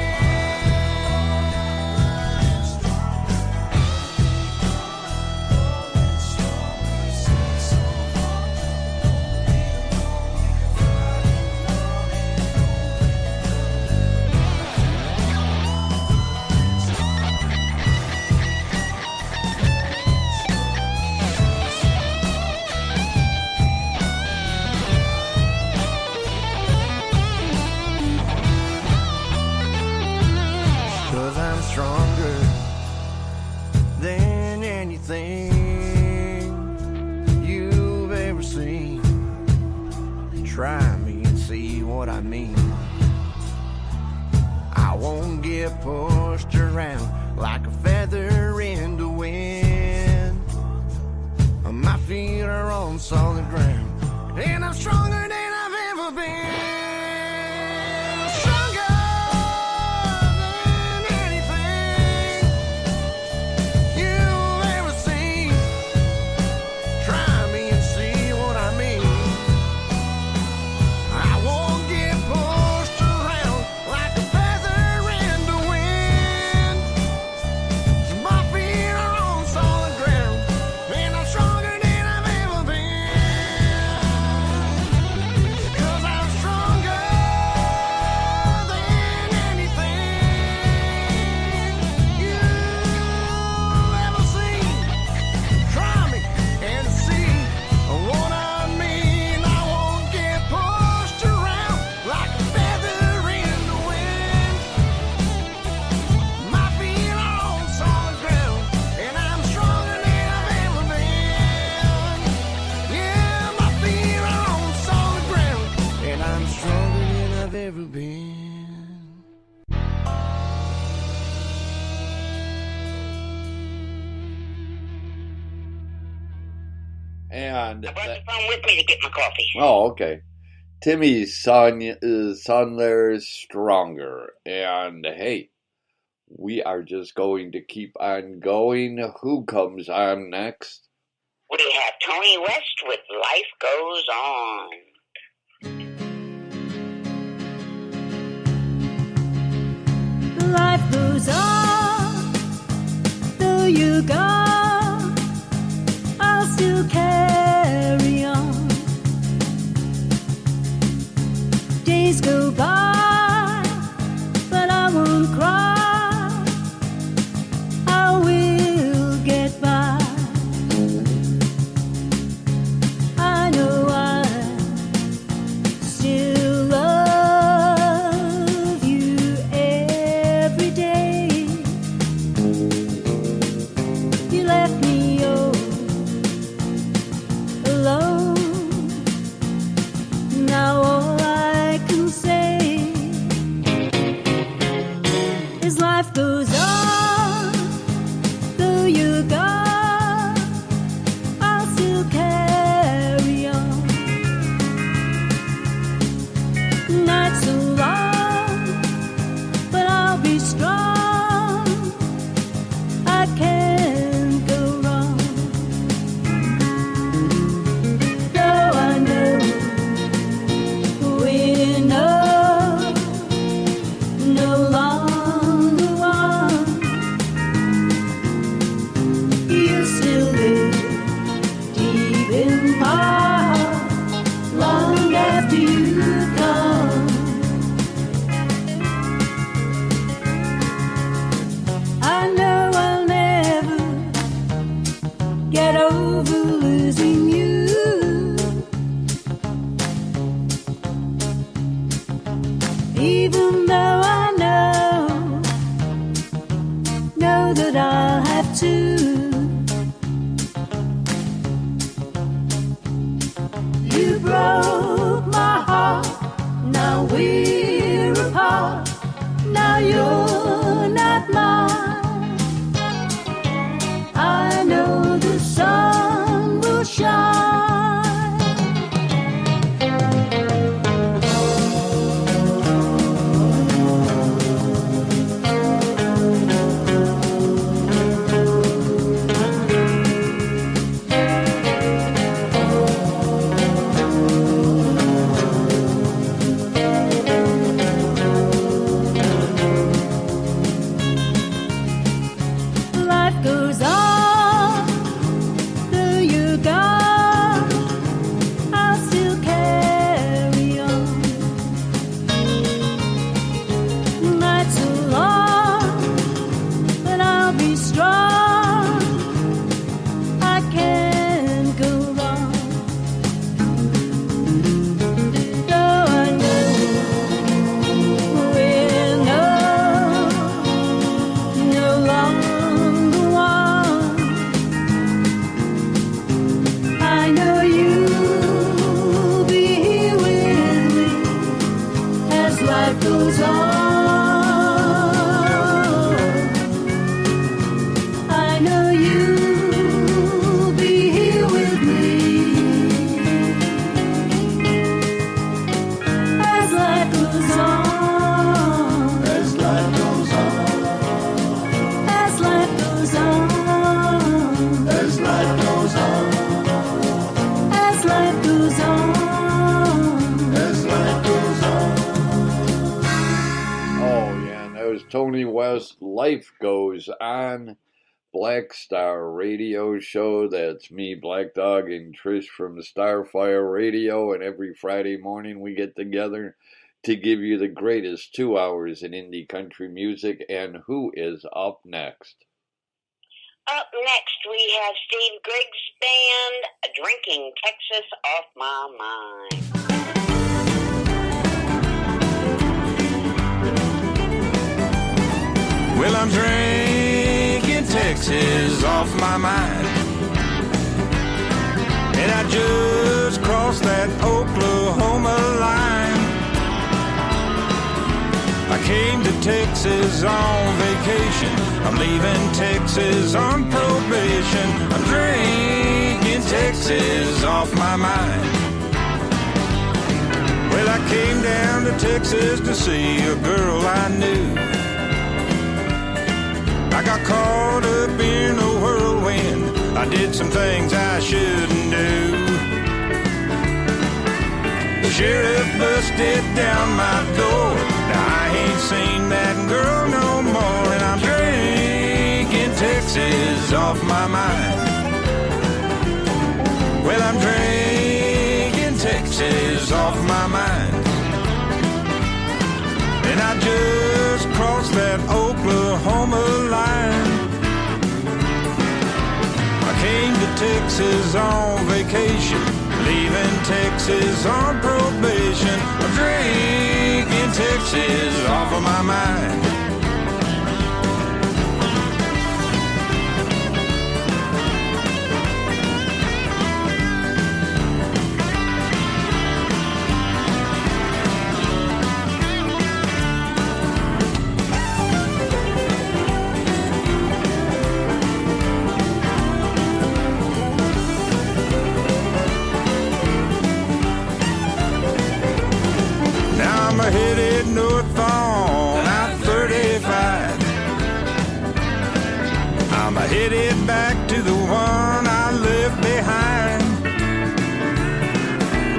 Cause I'm stronger than anything you've ever seen. Try me and see what I mean. I won't get pushed around like a feather in the wind. My feet are on solid ground, and I'm stronger than I've ever been. Stronger than anything you've ever seen. Try me and see what I mean. I won't get pushed around like a feather in the wind. My feet are on solid ground, and I'm stronger than I've ever been. And I brought the phone with me to get my coffee. oh, okay. Timmy's son there is stronger. And hey, we are just going to keep on going. Who comes on next? We have Tony West with Life Goes On. Life goes on, though you're gone, I'll still carry on. Days go by, but I won't cry, I will get by. I know I still love you every day. You left me all alone. Now all I can say is life goes on, though you're gone, I'll still carry on. Nights so long, but I'll be strong. I can't go wrong. Though I know we're no longer one, you still live deep in my heart long after you've gone. I know I'll never get over losing you. Even though I know that I'll have to. You broke my heart, now we're apart, now you're not mine. I know the sun will shine. Life goes on, though you're gone, I'll still carry on. Nights so long, but I'll be strong. I can't go wrong. Though I know we're no longer one, I know you'll be here with me as life goes on. I know you'll be here with me as life goes on. As life goes on. As life goes on. As life goes on. As life goes on. As life goes on. Oh, yeah, and that was Tony West. Life Goes On. Black Star Radio Show. That's me, Black Dog, and Trish from Starfire Radio. And every Friday morning we get together to give you the greatest 2 hours in indie country music. And who is up next? Up next, we have Steve Griggs' band, Drinking Texas Off My Mind. Well, I'm drinking Texas off my mind, and I just crossed that Oklahoma line. I came to Texas on vacation, I'm leaving Texas on probation. I'm drinking in Texas off my mind. Well, I came down to Texas to see a girl I knew. I got caught up in a whirlwind. I did some things I shouldn't do. The sheriff busted down my door. Now I ain't seen that girl no more, and I'm drinking Texas off my mind. Well, I'm drinking Texas off my mind. And I just crossed that Oklahoma line. I came to Texas on vacation, leaving Texas on probation. I'm drinking Texas off of my mind. Headed north on I-35. I'm headed back to the one I left behind.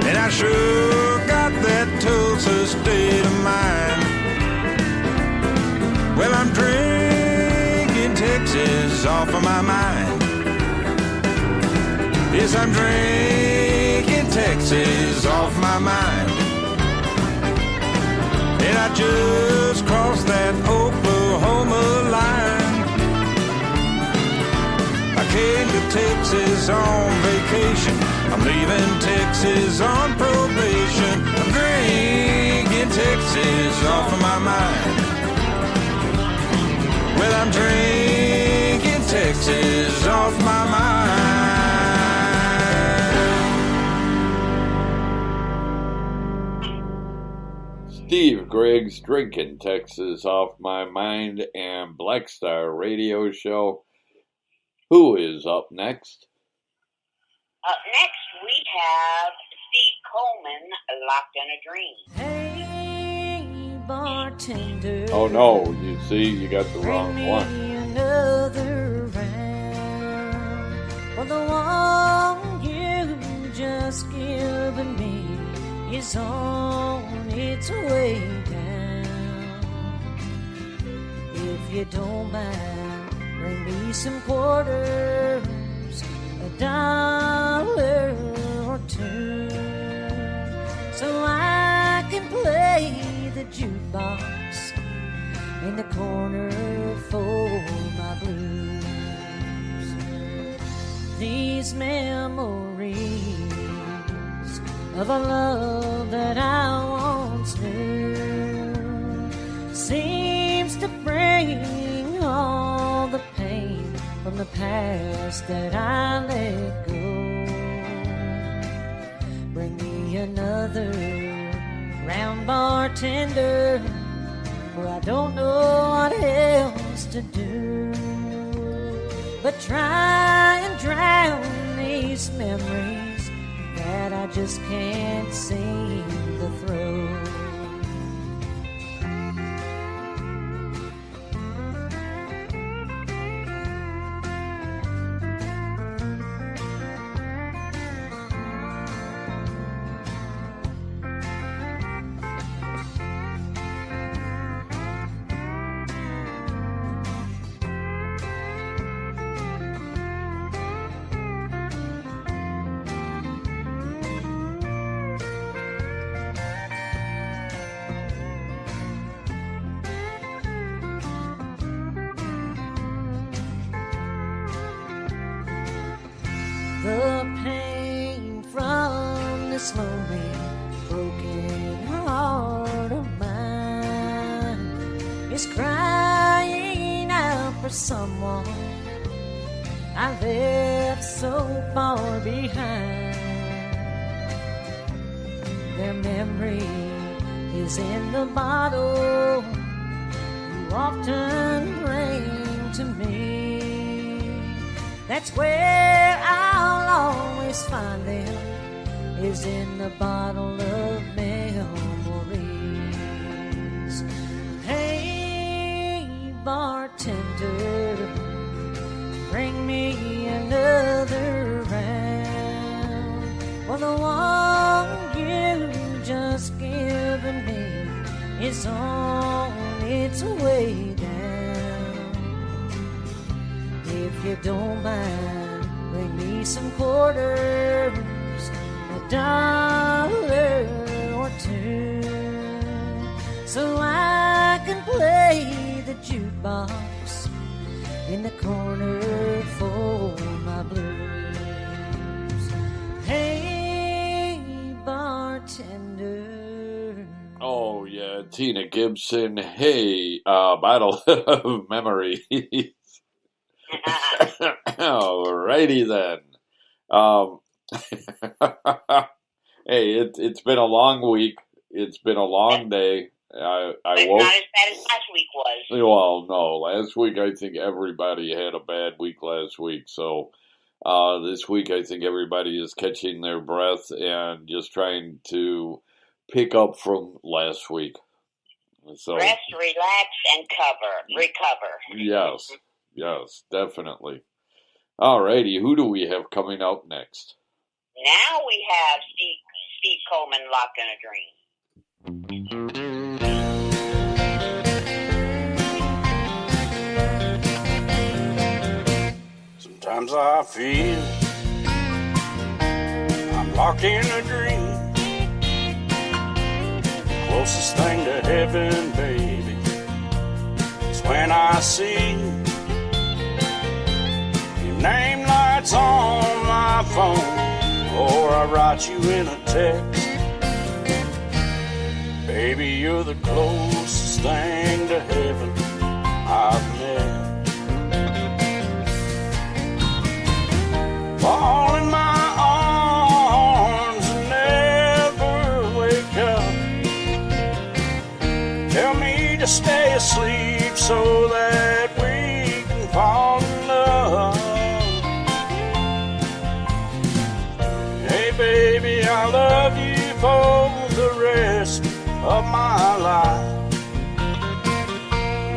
And I sure got that Tulsa state of mind. Well, I'm drinking Texas off of my mind. Yes, I'm drinking Texas off my mind. And I just crossed that Oklahoma line. I came to Texas on vacation. I'm leaving Texas on probation. I'm drinking Texas off of my mind. Well, I'm drinking Texas off my mind. Steve Griggs, Drinking Texas Off My Mind, and Black Star Radio Show. Who is up next? Up next, we have Steve Coleman, Locked in a Dream. Hey, bartender. Oh no, you see, you got the wrong Bring one. me another round. Well, the one you just given me is on its way down. If you don't mind, bring me some quarters, $1 or two, so I can play the jukebox in the corner for my blues. These memories of a love that I once knew seems to bring all the pain from the past that I let go. Bring me another round, bartender, for I don't know what else to do but try and drown these memories that I just can't seem to throw. The pain from this lonely, broken heart of mine is crying out for someone I left so far behind. Their memory is in the bottle you often bring to me. That's where I'll always find them, is in the bottle of memories. Hey, bartender, bring me another round. Well, the one you just given me is on its way down. If you don't mind, bring me some quarters, $1 or two, so I can play the jukebox in the corner for my blues. Hey, bartender. Oh, yeah, Tina Gibson. Hey, Battle of Memories. Alrighty then. Hey, it's been a long week. It's been a long day. I But woke. not as bad as last week was. Well, no, last week I think everybody had a bad week last week. So this week I think everybody is catching their breath and just trying to pick up from last week. So Rest, relax, and recover. Yes, definitely. Alrighty, who do we have coming up next? Now we have Steve Coleman, Locked in a Dream. Sometimes I feel I'm locked in a dream. Closest thing to heaven, baby, is when I see your name lights on my phone, or I write you in a text. Baby, you're the closest thing to heaven I've met. Fall in my arms and never wake up. Tell me to stay asleep so that we can fall in love. Hey baby, I love you for the rest of my life.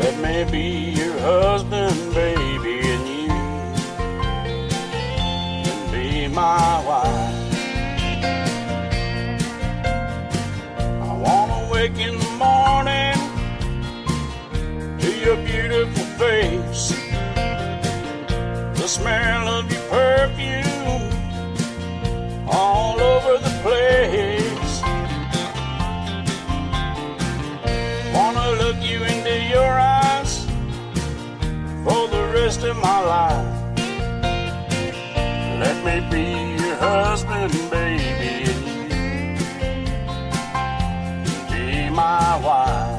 Let me be your husband, baby, and you can be my wife. I wanna wake in the morning to your beautiful face, the smell of your perfume all over the place. Wanna look you into your eyes for the rest of my life. Let me be your husband, baby, and you can be my wife.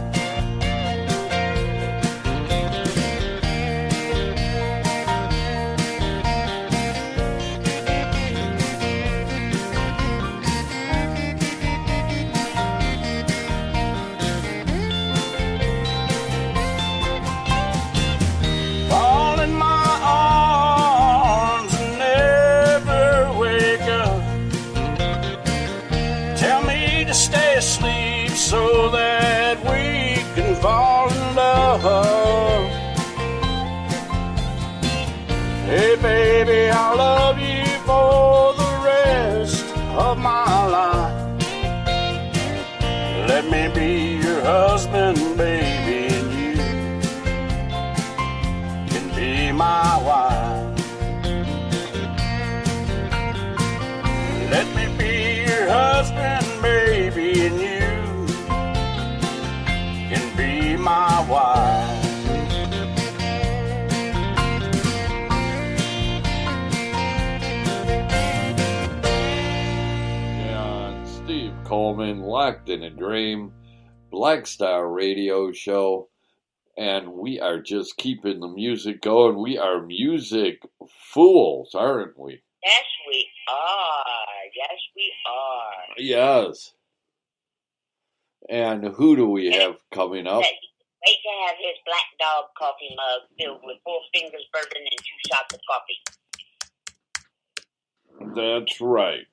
Fall in my arms and never wake up. Tell me to stay asleep so that we can fall in love. Hey baby, I love you for the rest of my life. Let me be your husband, baby, and you can be my wife. Let me be your husband, baby, and you can be my wife. Yeah, Steve Coleman, Locked in a Dream, Black Star Radio Show, and we are just keeping the music going. We are music fools, aren't we? Yes, we are. Yes, we are. Yes. And who do we have coming up? Wait to have his Black Dog coffee mug filled with 4 fingers bourbon and 2 shots of coffee. That's right.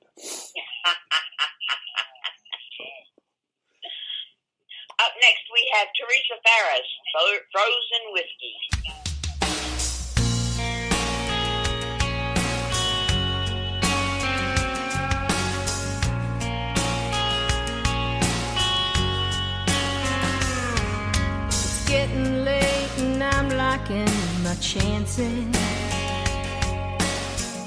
Up next, we have Teresa Farris, Frozen Whiskey. It's getting late and I'm liking my chances.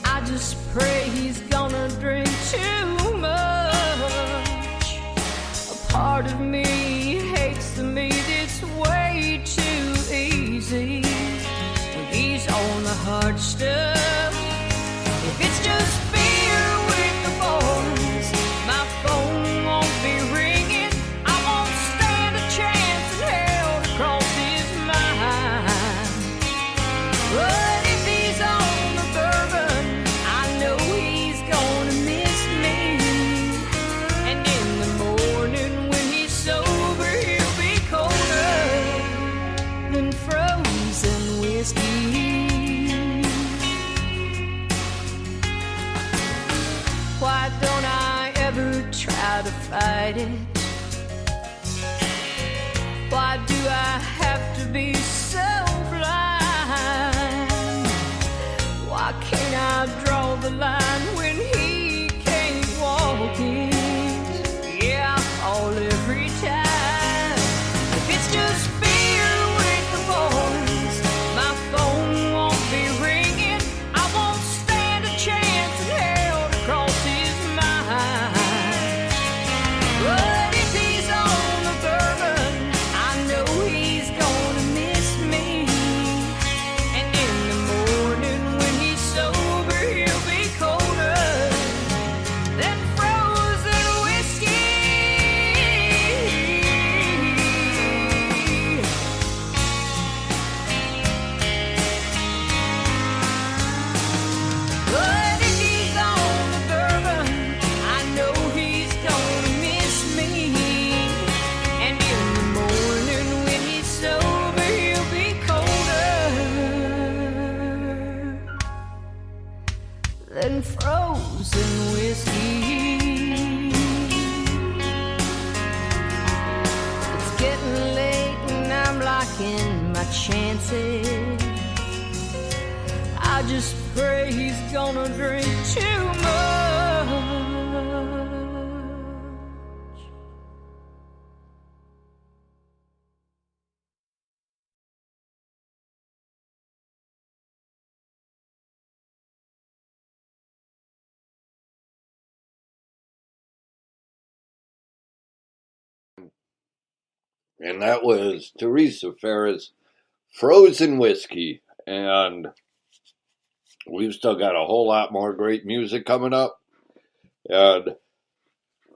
I just pray he's gonna drink too much. A part of me hates the meat, it's way too easy when he's on the hard stuff. If it's just beer with the boys, my phone won't be ringing. I won't stand a chance in hell to cross his mind. But if he's on the bourbon, I know he's gonna miss me. And in the morning when he's sober, he'll be colder than frozen whiskey. Why don't I ever try to fight it? Why do I have to be so blind? Why can't I draw the line when he can't walk it? Yeah, I fall every time. If it's just beer with the boys, my phone won't be ringing. I won't stand a chance in hell to cross his mind. But if he's on the bourbon, I know he's gonna miss me. And in the morning when he's sober, he'll be colder than frozen whiskey. But if he's on the bourbon, I know he's gonna miss me. And in the morning when he's sober, he'll be colder than frozen whiskey. It's getting late and I'm liking my chances. I just pray he's gonna drink too much. And that was Teresa Farris, Frozen Whiskey. And we've still got a whole lot more great music coming up. And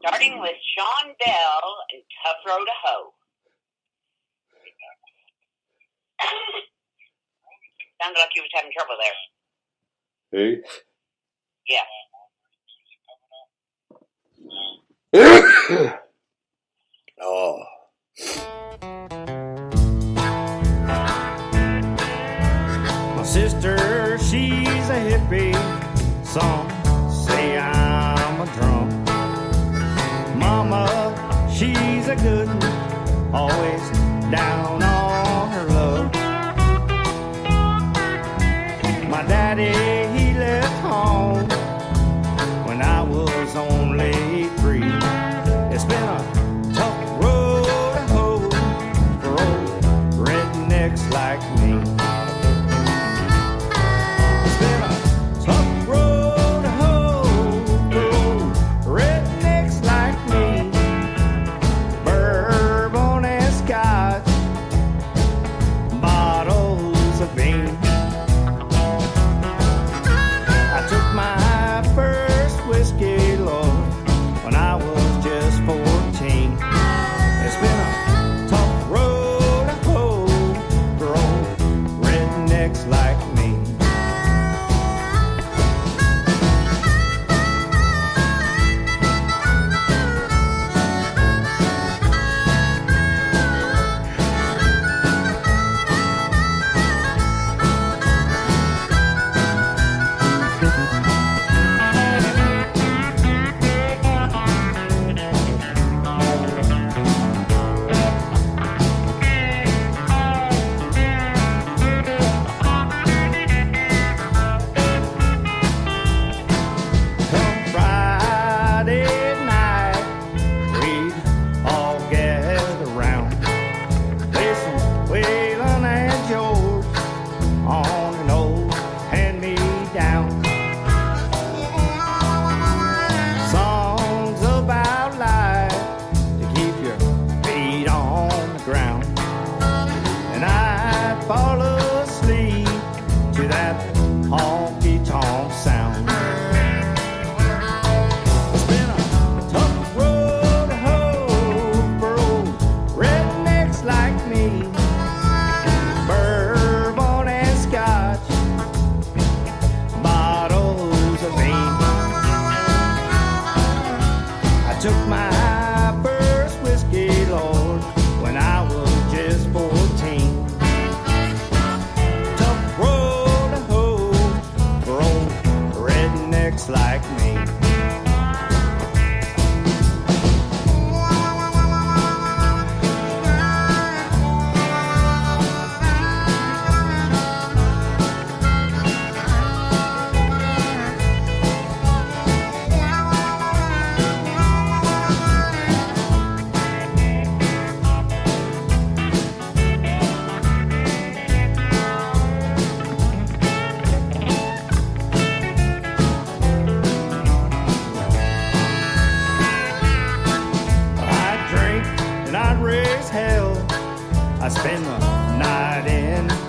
Starting with Sean Bell and Tough Road to Hoe. Sounded like you was having trouble there. hey. Oh. My sister, she's a hippie. Some say I'm a drunk. Mama, she's a good one, always down on her luck. My daddy, he left home when I was only 3. It's been a tough road to hoe for old rednecks like me. It's been a tough road to hoe for old rednecks like me. Bourbon and scotch, bottles of beans. I took my first whiskey, Lord, when I was just 14. It's been a tough road to hoe for old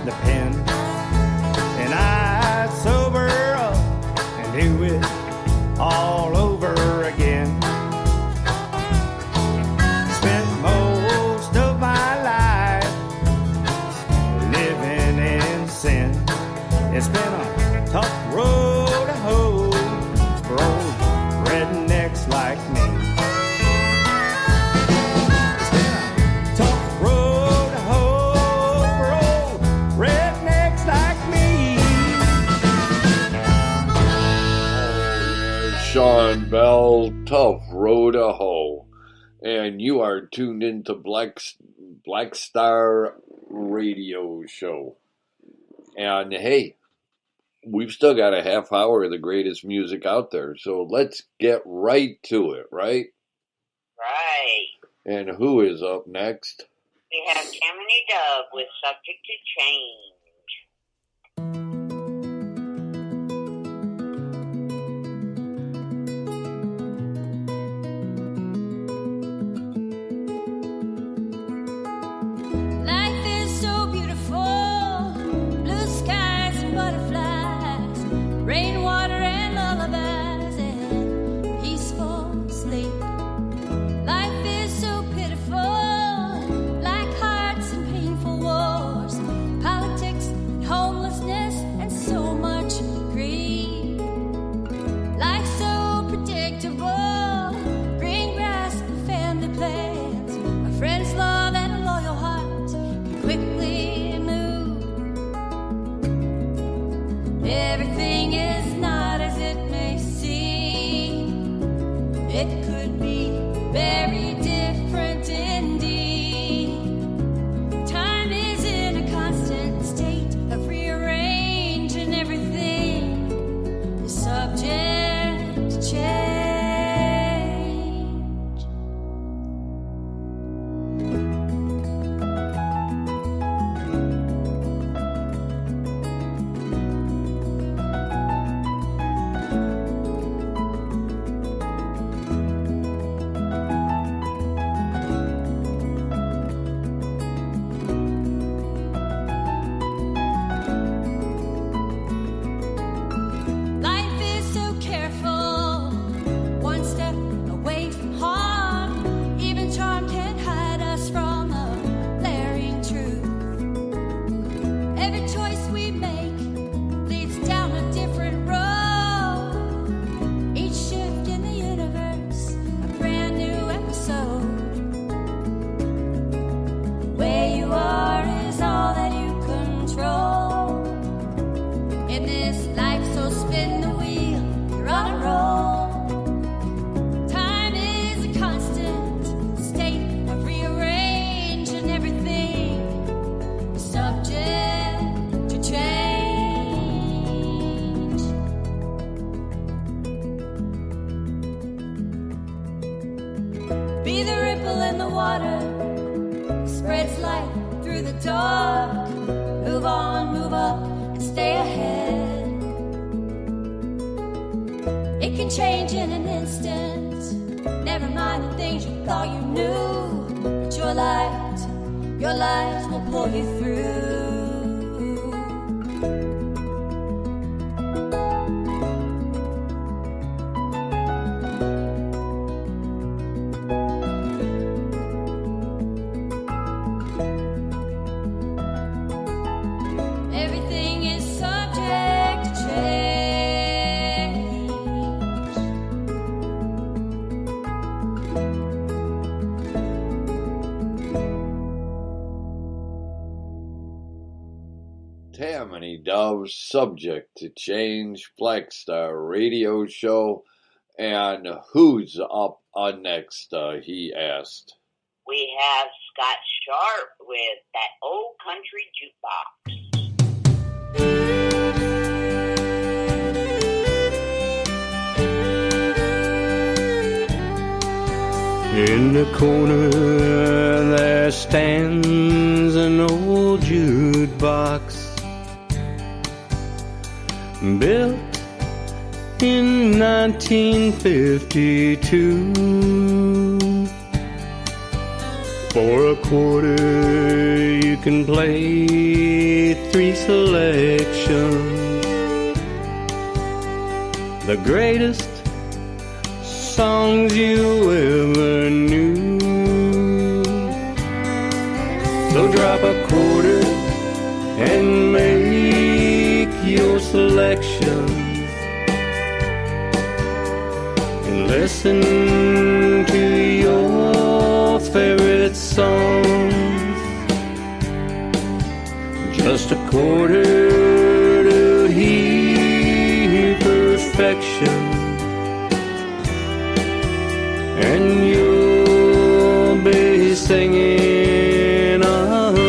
the pen, and I sober up and do it all over again. Spent most of my life living in sin. It's been a tough road to hoe for old rednecks like me. It's been a tough road to hoe for old rednecks like me. Sean Bell, Tough Road to Hoe. And you are tuned into Black Star Radio Show. And hey, we've still got a half hour of the greatest music out there, so let's get right to it, right? Right. And who is up next? We have Tammany Dove with Subject to Change. Life is so beautiful, blue skies and butterflies, rainwater and lullabies and peaceful sleep. Life is so pitiful, like hearts and painful wars, politics and homelessness and so much greed. Life so predictable, green grass and family plans, a friend's love and a loyal heart can quickly move. Everything is not as it may seem. It could be very different indeed. Time is in a constant state of rearranging everything. Is subject to change. Life is so careful, one step away from harm. Even charm can't hide us from a glaring truth. Every choice we make leads down a different road. Each shift in the universe, a brand new episode. Where you are is all that you control. In this life, so spin the wheel, you're on a roll. Time is a constant state of rearranging everything, subject to change. Be the ripple in the water, spreads light through the dark. Move on, move up, and stay ahead. It can change in an instant. Never mind the things you thought you knew. But your light will pull you through. Everything is subject to change. Tammany Dove, Subject to Change, Black Star Radio Show. And who's up on next, he asked. We have Scott Sharp with That Old Country Jukebox. In the corner there stands an old jukebox, built in 1952. For a quarter you can play 3 selections, the greatest songs you ever knew. So drop a quarter and make your selection, and listen to your favorite songs. Just a quarter to hear perfection, and you'll be singing along.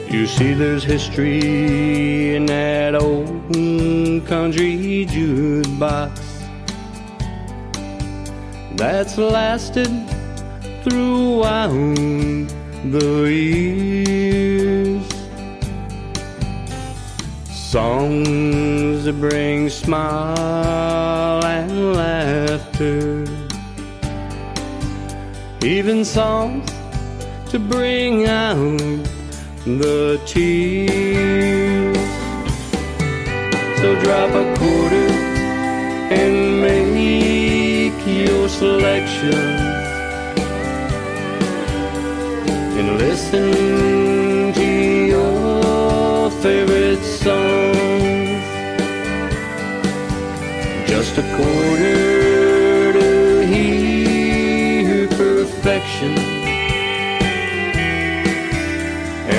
You see, there's history in that old country jukebox that's lasted throughout the years. Songs that bring smile and laughter, even songs to bring out the tears. So drop a quarter and make your selection, and listen to your favorite songs. Just a quarter to hear perfection,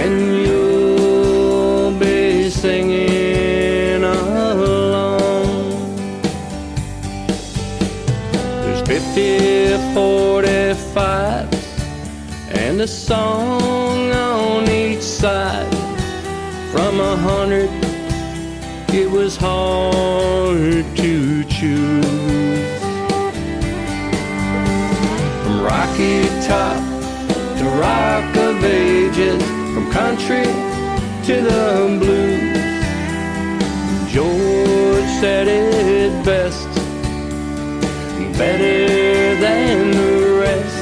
and you'll be singing along. There's 50 45s and a song on each side. From 100, it was hard to choose. From Rocky Top to Rock of Ages, from country to the blues, George said it best, better than the rest.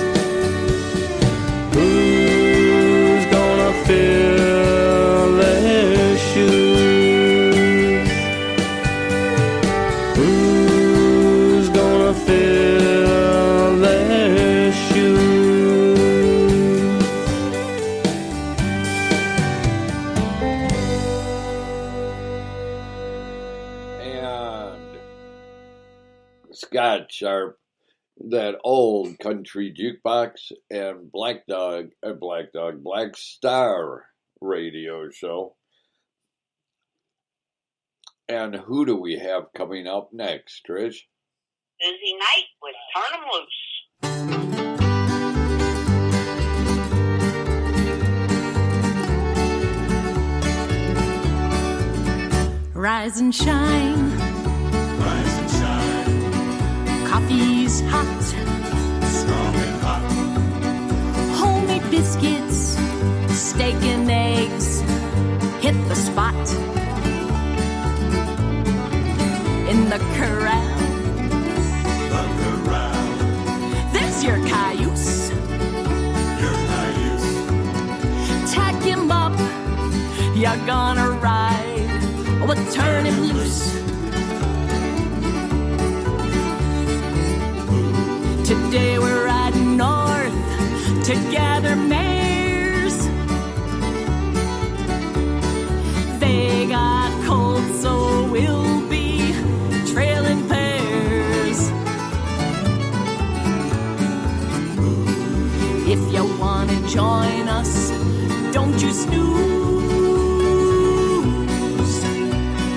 Who's gonna fill their shoes? Who's gonna fill their shoes? And Scott Sharp, that old country jukebox, and Black Star radio show. And who do we have coming up next, Trish? Busy Night with Turn 'em Loose. Rise and shine, Rise and shine, coffee's hot, strong and hot. homemade biscuits, steak and eggs, hit the spot. In the corral, The corral, there's your cayuse. your cayuse. Tack him up, you're gonna ride. Well, turn him loose. Today we're riding north to gather mares. They got cold, so we'll be trailing pairs. If you wanna join us, don't you snooze.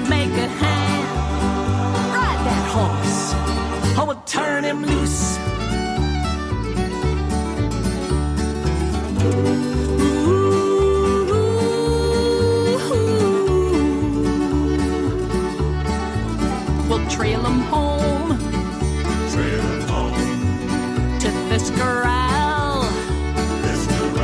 Make a hand, ride that horse. Oh, we'll turn him loose. We'll trail him home Trail 'em home, to this corral. this corral.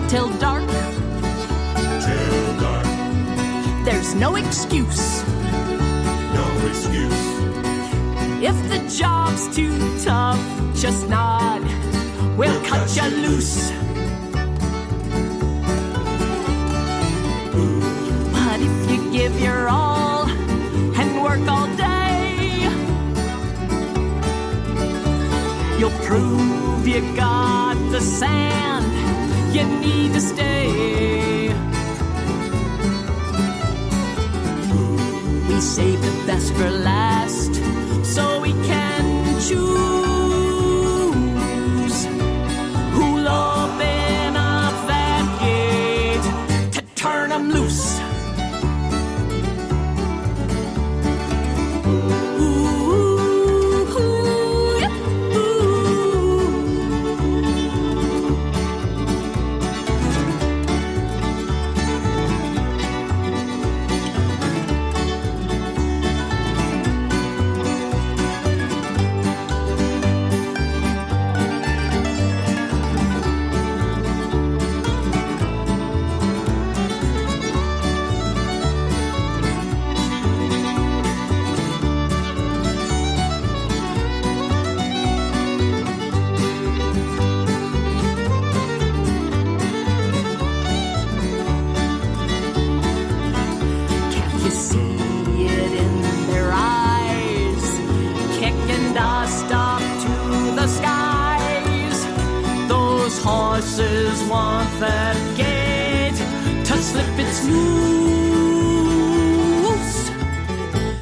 till dark. Till dark. There's no excuse. No excuse. If the job's too tough, just nod. We'll cut you loose. But if you give your all and work all day, you'll prove you got the sand you need to stay. We save the best for last so we can choose who'll open up that gate to turn 'em loose. Horses want that gate to slip its loose.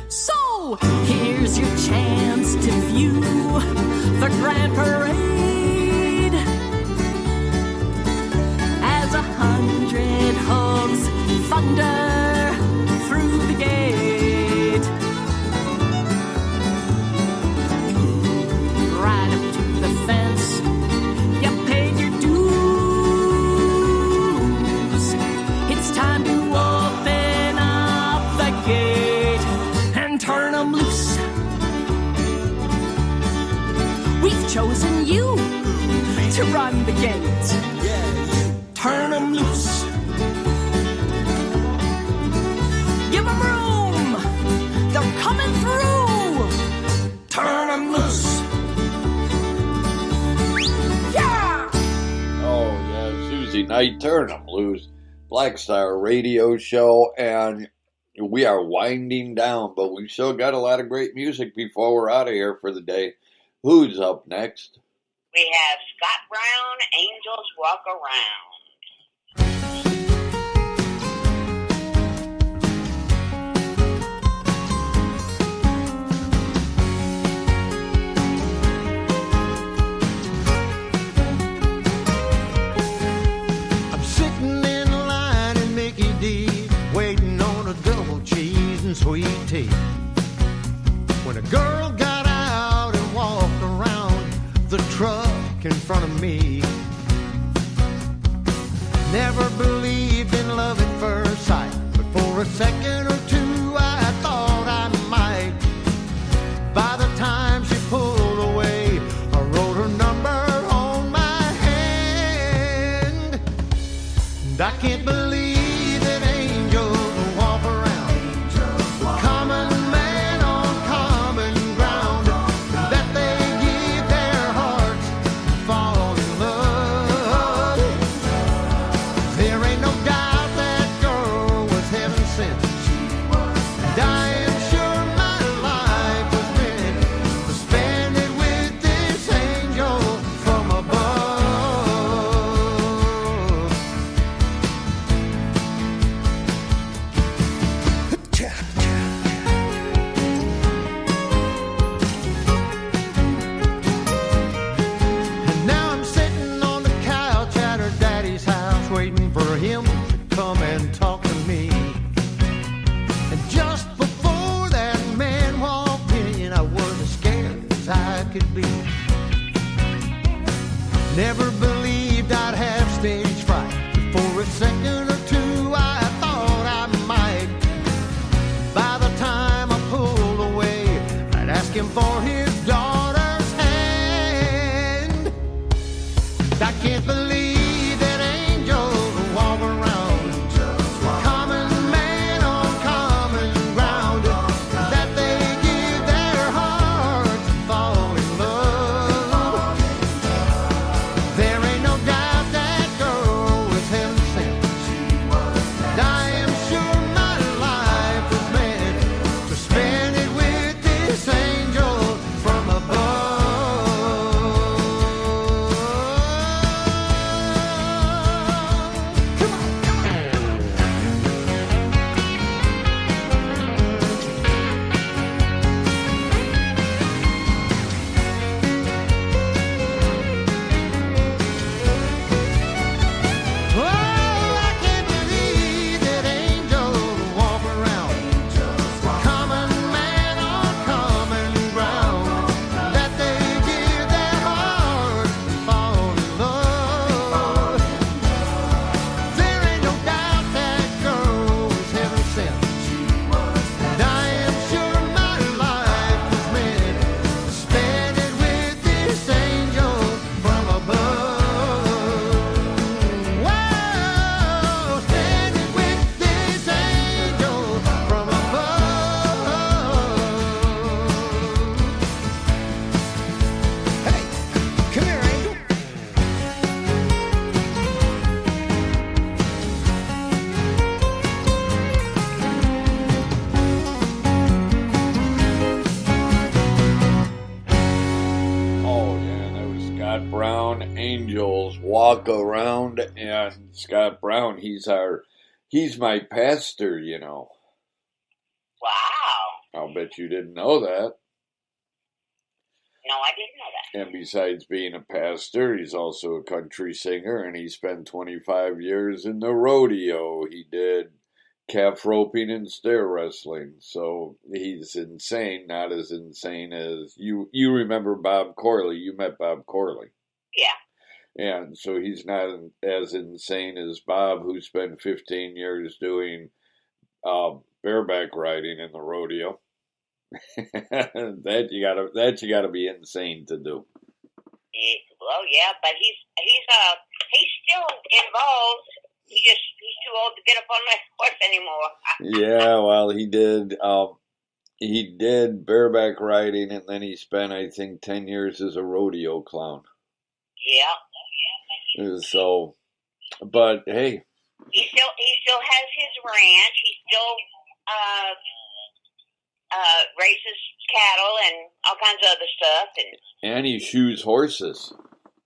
So here's your chance to view the grand parade as 100 hooves thunder through the gate. Right up to the fence, you paid your dues. It's time to open up the gate and turn 'em loose. We've chosen you to run the gate. Turn 'em loose. Give 'em room. They're coming through. Turn 'em loose. Tuesday night, turn 'em loose. Black Star Radio Show, and we are winding down, but we've still got a lot of great music before we're out of here for the day. Who's up next? We have Scott Brown, Angels Walk Around. Sweet tea. When a girl got out and walked around the truck in front of me, never believed in love at first sight, but for a second or two I thought I might. By the time she pulled away, I wrote her number on my hand. And I can't believe that angels walk around. Common man on common ground, and that they give their hearts and fall in love. There ain't no doubt that girl was heaven sent, and I am sure my life was meant to spend it with this angel from above. Now I'm sitting on the couch at her daddy's house, waiting for him to come and talk to me. And just before that man walked in, I was as scared as I could be. Never believed I'd have stage fright. For a second or two I thought I might. By the time I pulled away, I'd ask him for his daughter's hand. I can't believe that angels walk around, and Scott Brown, he's my pastor, you know. Wow. I'll bet you didn't know that. No, I didn't know that. And besides being a pastor, he's also a country singer, and he spent 25 years in the rodeo. He did calf roping and stair wrestling. So he's insane, not as insane as you remember Bob Corley. You met Bob Corley. Yeah. And so he's not as insane as Bob, who spent 15 years doing bareback riding in the rodeo. that you gotta be insane to do. Well, yeah, but he's still involved. He's too old to get up on the horse anymore. Yeah, well, he did bareback riding, and then he spent, I think, 10 years as a rodeo clown. Yeah. So, but hey, he still has his ranch. He still races cattle and all kinds of other stuff, and he shoes horses.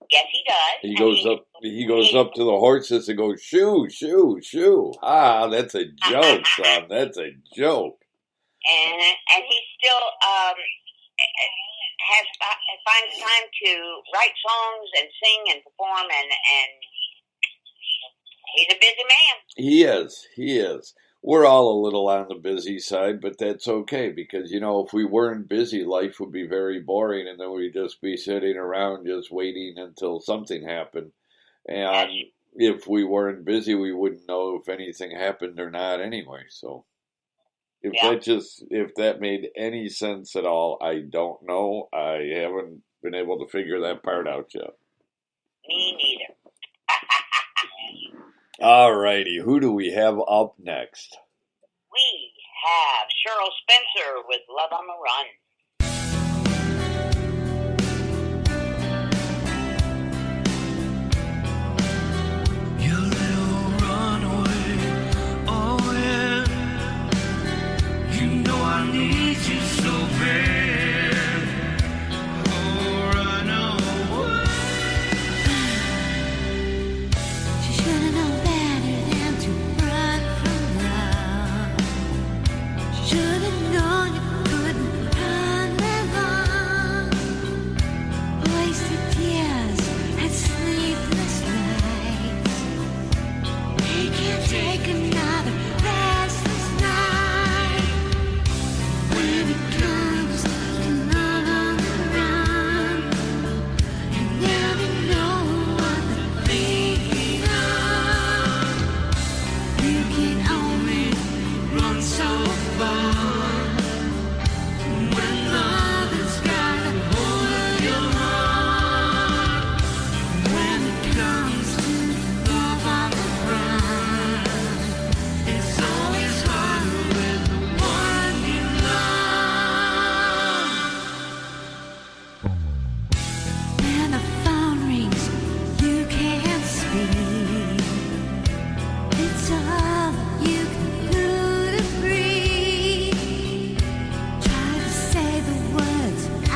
Yes, he does. He goes up to the horses and goes, shoo, shoo, shoo. Ah, that's a joke, son. That's a joke. And he still finds time to write songs and sing and perform, and he's a busy man. He is. We're all a little on the busy side, but that's okay because, you know, if we weren't busy, life would be very boring, and then we'd just be sitting around just waiting until something happened. And if we weren't busy, we wouldn't know if anything happened or not anyway. So if that made any sense at all, I don't know. I haven't been able to figure that part out yet. Me neither. All righty, who do we have up next? We have Cheryl Spencer with Love on the Run. Your little runaway, oh yeah. You know I need you so bad. Oh, run away. She should have known better than to run from love. She should have known you couldn't run that long. Wasted years and sleepless nights. He can't take another restless night. When it comes to love on the run, you never know what they're thinking of. You can only run so far. When love has got a hold of your heart. When it comes to love on the run, it's always harder with the one you love. When the phone rings, you can't speak. It's all you can do to breathe. Try to say the words I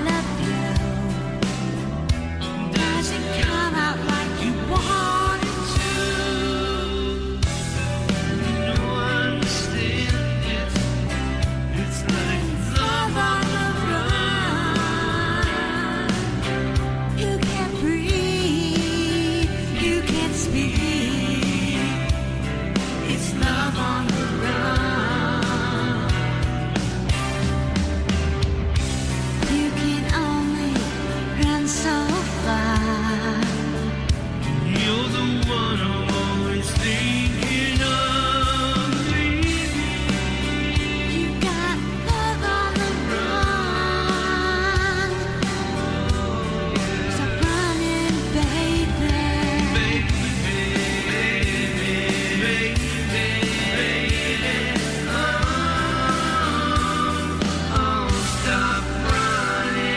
love you. Doesn't come out like you wanted to. No, I understand it. It's like Love on the run. You can't breathe. You can't speak. It's love on the run. You can only run so far. you're the one I'm always thinking of. You got love on the run. Stop running, baby. Stop running.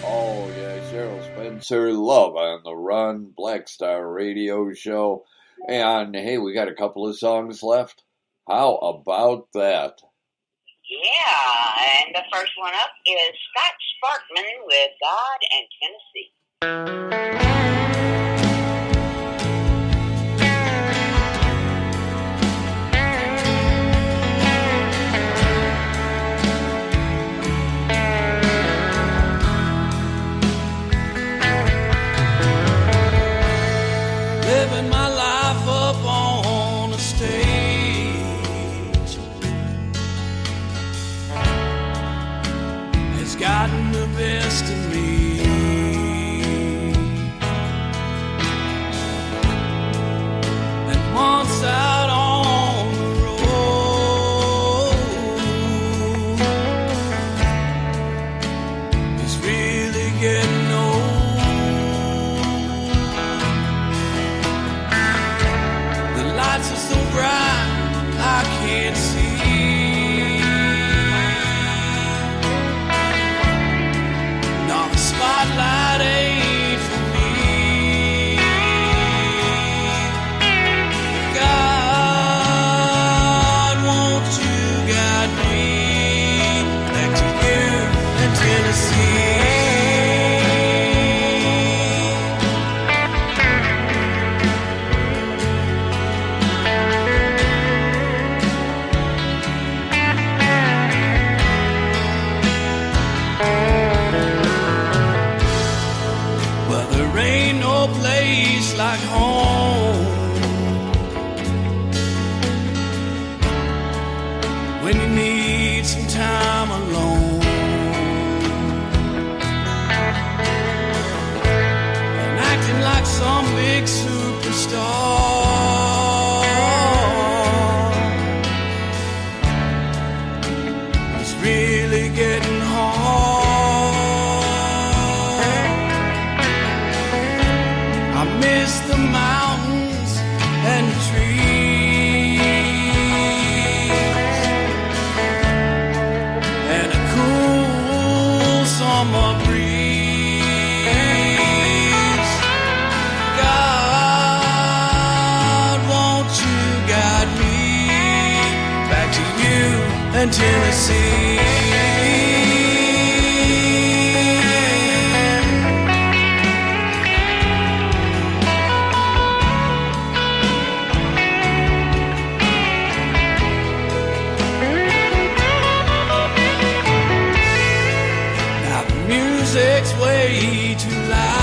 Oh, yeah, Cheryl Spencer, Love on the Run, Black Star Radio Show. And hey, we got a couple of songs left. How about that? Yeah, and the first one up is Scott Sparkman with God and Tennessee. Living my life up on a stage has gotten the best of me. And once out on the road, it's really getting old. The lights are so bright I can't see. No, the spotlight ain't for me. God, won't you guide me back to you in Tennessee? Well, there ain't no place like home when you need some time alone and acting like some big superstar is really getting hard. I miss the mountains and the trees and a cool summer breeze. God, won't you guide me back to you in Tennessee? Now the music's way too loud.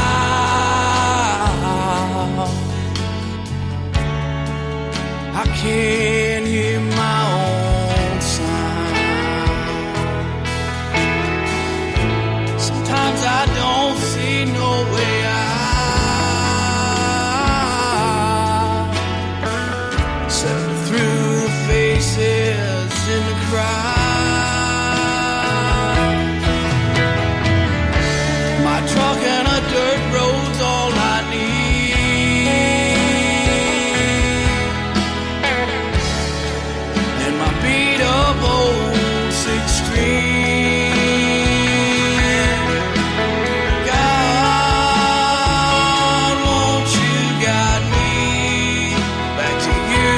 I can't hear my own sound. Sometimes I don't see no way out. Except through the faces in the crowd. My truck and a dirt road's all I need, and my beat up old 6 string. God, won't you guide me back to you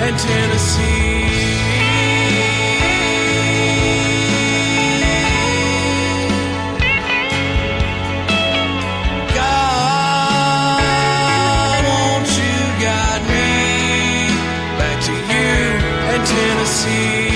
in Tennessee? God, won't you guide me back to you in Tennessee?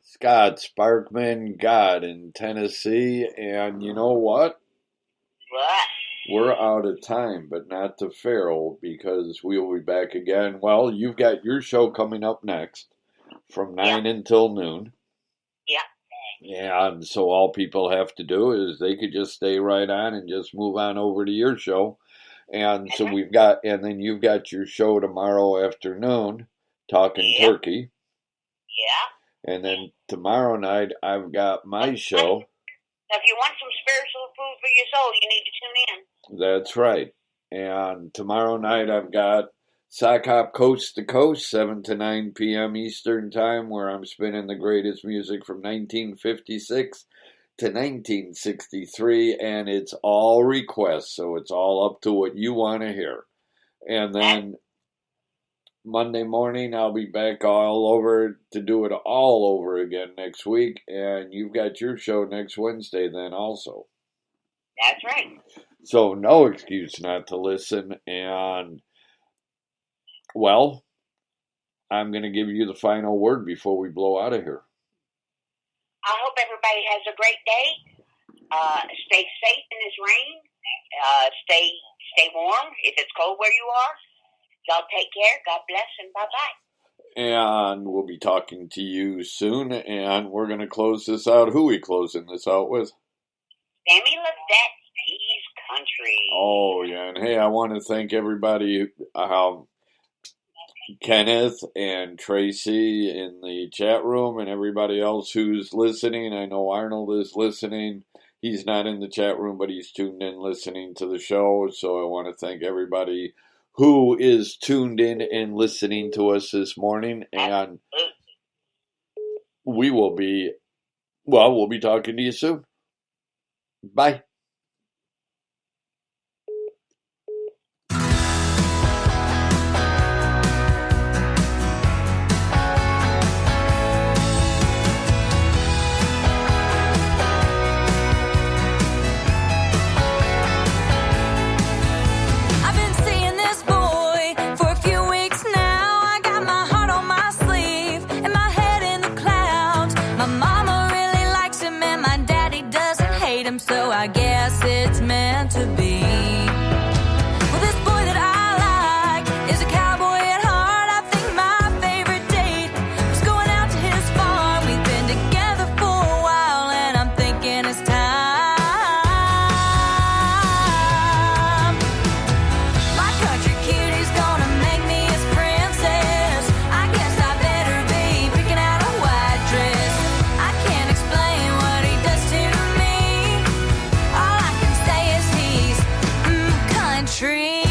Scott Sparkman, God in Tennessee, and you know what? What? We're out of time, but not to Farrell, because we'll be back again. Well, you've got your show coming up next from 9 until noon. Yeah. And so all people have to do is they could just stay right on and just move on over to your show. And so we've got, and then you've got your show tomorrow afternoon, Talking Turkey. Yeah. And then tomorrow night, I've got my show. Now, if you want some spiritual food for your soul, you need to tune in. That's right. And tomorrow night, I've got Sock Hop Coast to Coast, 7 to 9 p.m. Eastern Time, where I'm spinning the greatest music from 1956 to 1963, and it's all requests, so it's all up to what you want to hear. And then Monday morning, I'll be back all over to do it all over again next week, and you've got your show next Wednesday then also. That's right. So no excuse not to listen, and, well, I'm going to give you the final word before we blow out of here. I hope everybody has a great day. Stay safe in this rain. Stay warm if it's cold where you are. Y'all take care. God bless and bye-bye. And we'll be talking to you soon, and we're going to close this out. Who are we closing this out with? Sammy Levette, He's Country. Oh, yeah. And hey, I want to thank everybody, Kenneth and Tracy in the chat room and everybody else who's listening. I know Arnold is listening. He's not in the chat room, but he's tuned in listening to the show. So I want to thank everybody who is tuned in and listening to us this morning. And we'll be talking to you soon. Bye. So I guess it's meant to be. Well, this boy that I like is a cowboy at heart. I think my favorite date was going out to his farm. We've been together for a while, and I'm thinking it's time. My country cutie's gonna make me his princess. I guess I better be picking out a white dress. I can't explain what he does to me. Country.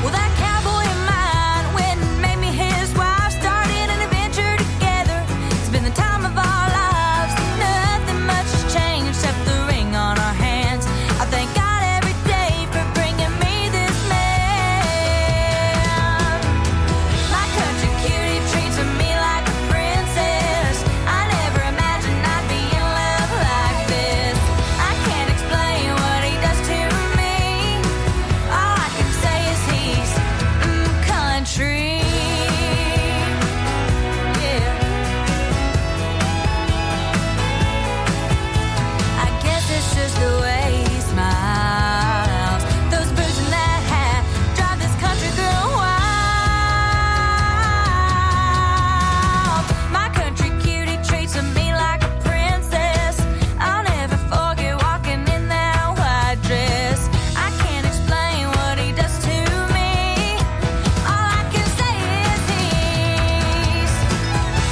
Well, that cowboy of mine went and made me his wife, started an adventure together. It's been the time of our lives. Nothing much has changed except the ring on our hands. I thank God every day for bringing me this man. My country cutie treats me like a princess. I never imagined I'd be in love like this. I can't explain what he does to me. All I can say is he's country. Yeah. I guess it's just the way he smiles. Those boots and that hat drive this country girl wild. My country cutie treats me like a princess. I'll never forget walking in that white dress. I can't explain what he does to me. All I can say is he's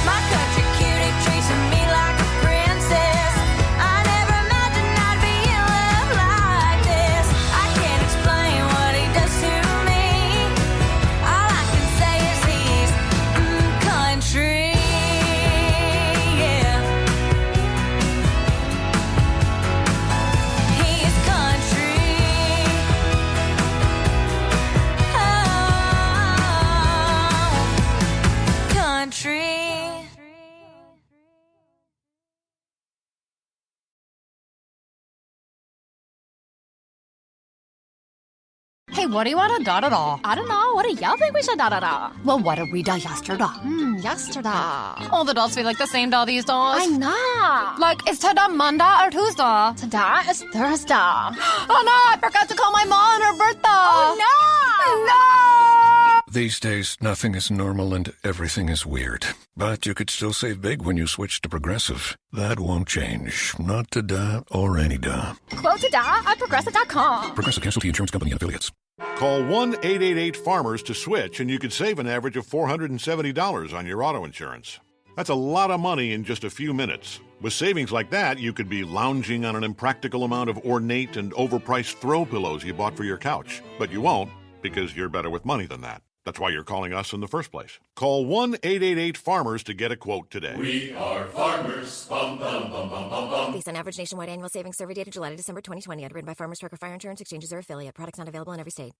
my country cutie treats me like a princess. I never imagined I'd be in love like this. I can't explain what he does to me. All I can say is he's country. Yeah. He is country. Oh, country. Hey, what do you want to da-da-da? I don't know. What do y'all think we should da-da-da? Well, what did we da yesterday? Yesterday. All the dolls feel like the same doll these days. I know. Like, is today Monday or Tuesday? Today is Thursday. Oh, no, I forgot to call my mom on her birthday. Oh, no. No. These days, nothing is normal and everything is weird. But you could still save big when you switch to Progressive. That won't change. Not today or any day. Quote today at Progressive.com. Progressive Casualty Insurance Company and Affiliates. Call 1-888-FARMERS to switch, and you could save an average of $470 on your auto insurance. That's a lot of money in just a few minutes. With savings like that, you could be lounging on an impractical amount of ornate and overpriced throw pillows you bought for your couch. But you won't, because you're better with money than that. That's why you're calling us in the first place. Call 1-888-FARMERS to get a quote today. We are farmers. Bum, bum, bum, bum, bum, bum. Based on average nationwide annual savings survey data July to December 2020. Underwritten by Farmers Trucker Fire Insurance Exchanges or affiliate. Products not available in every state.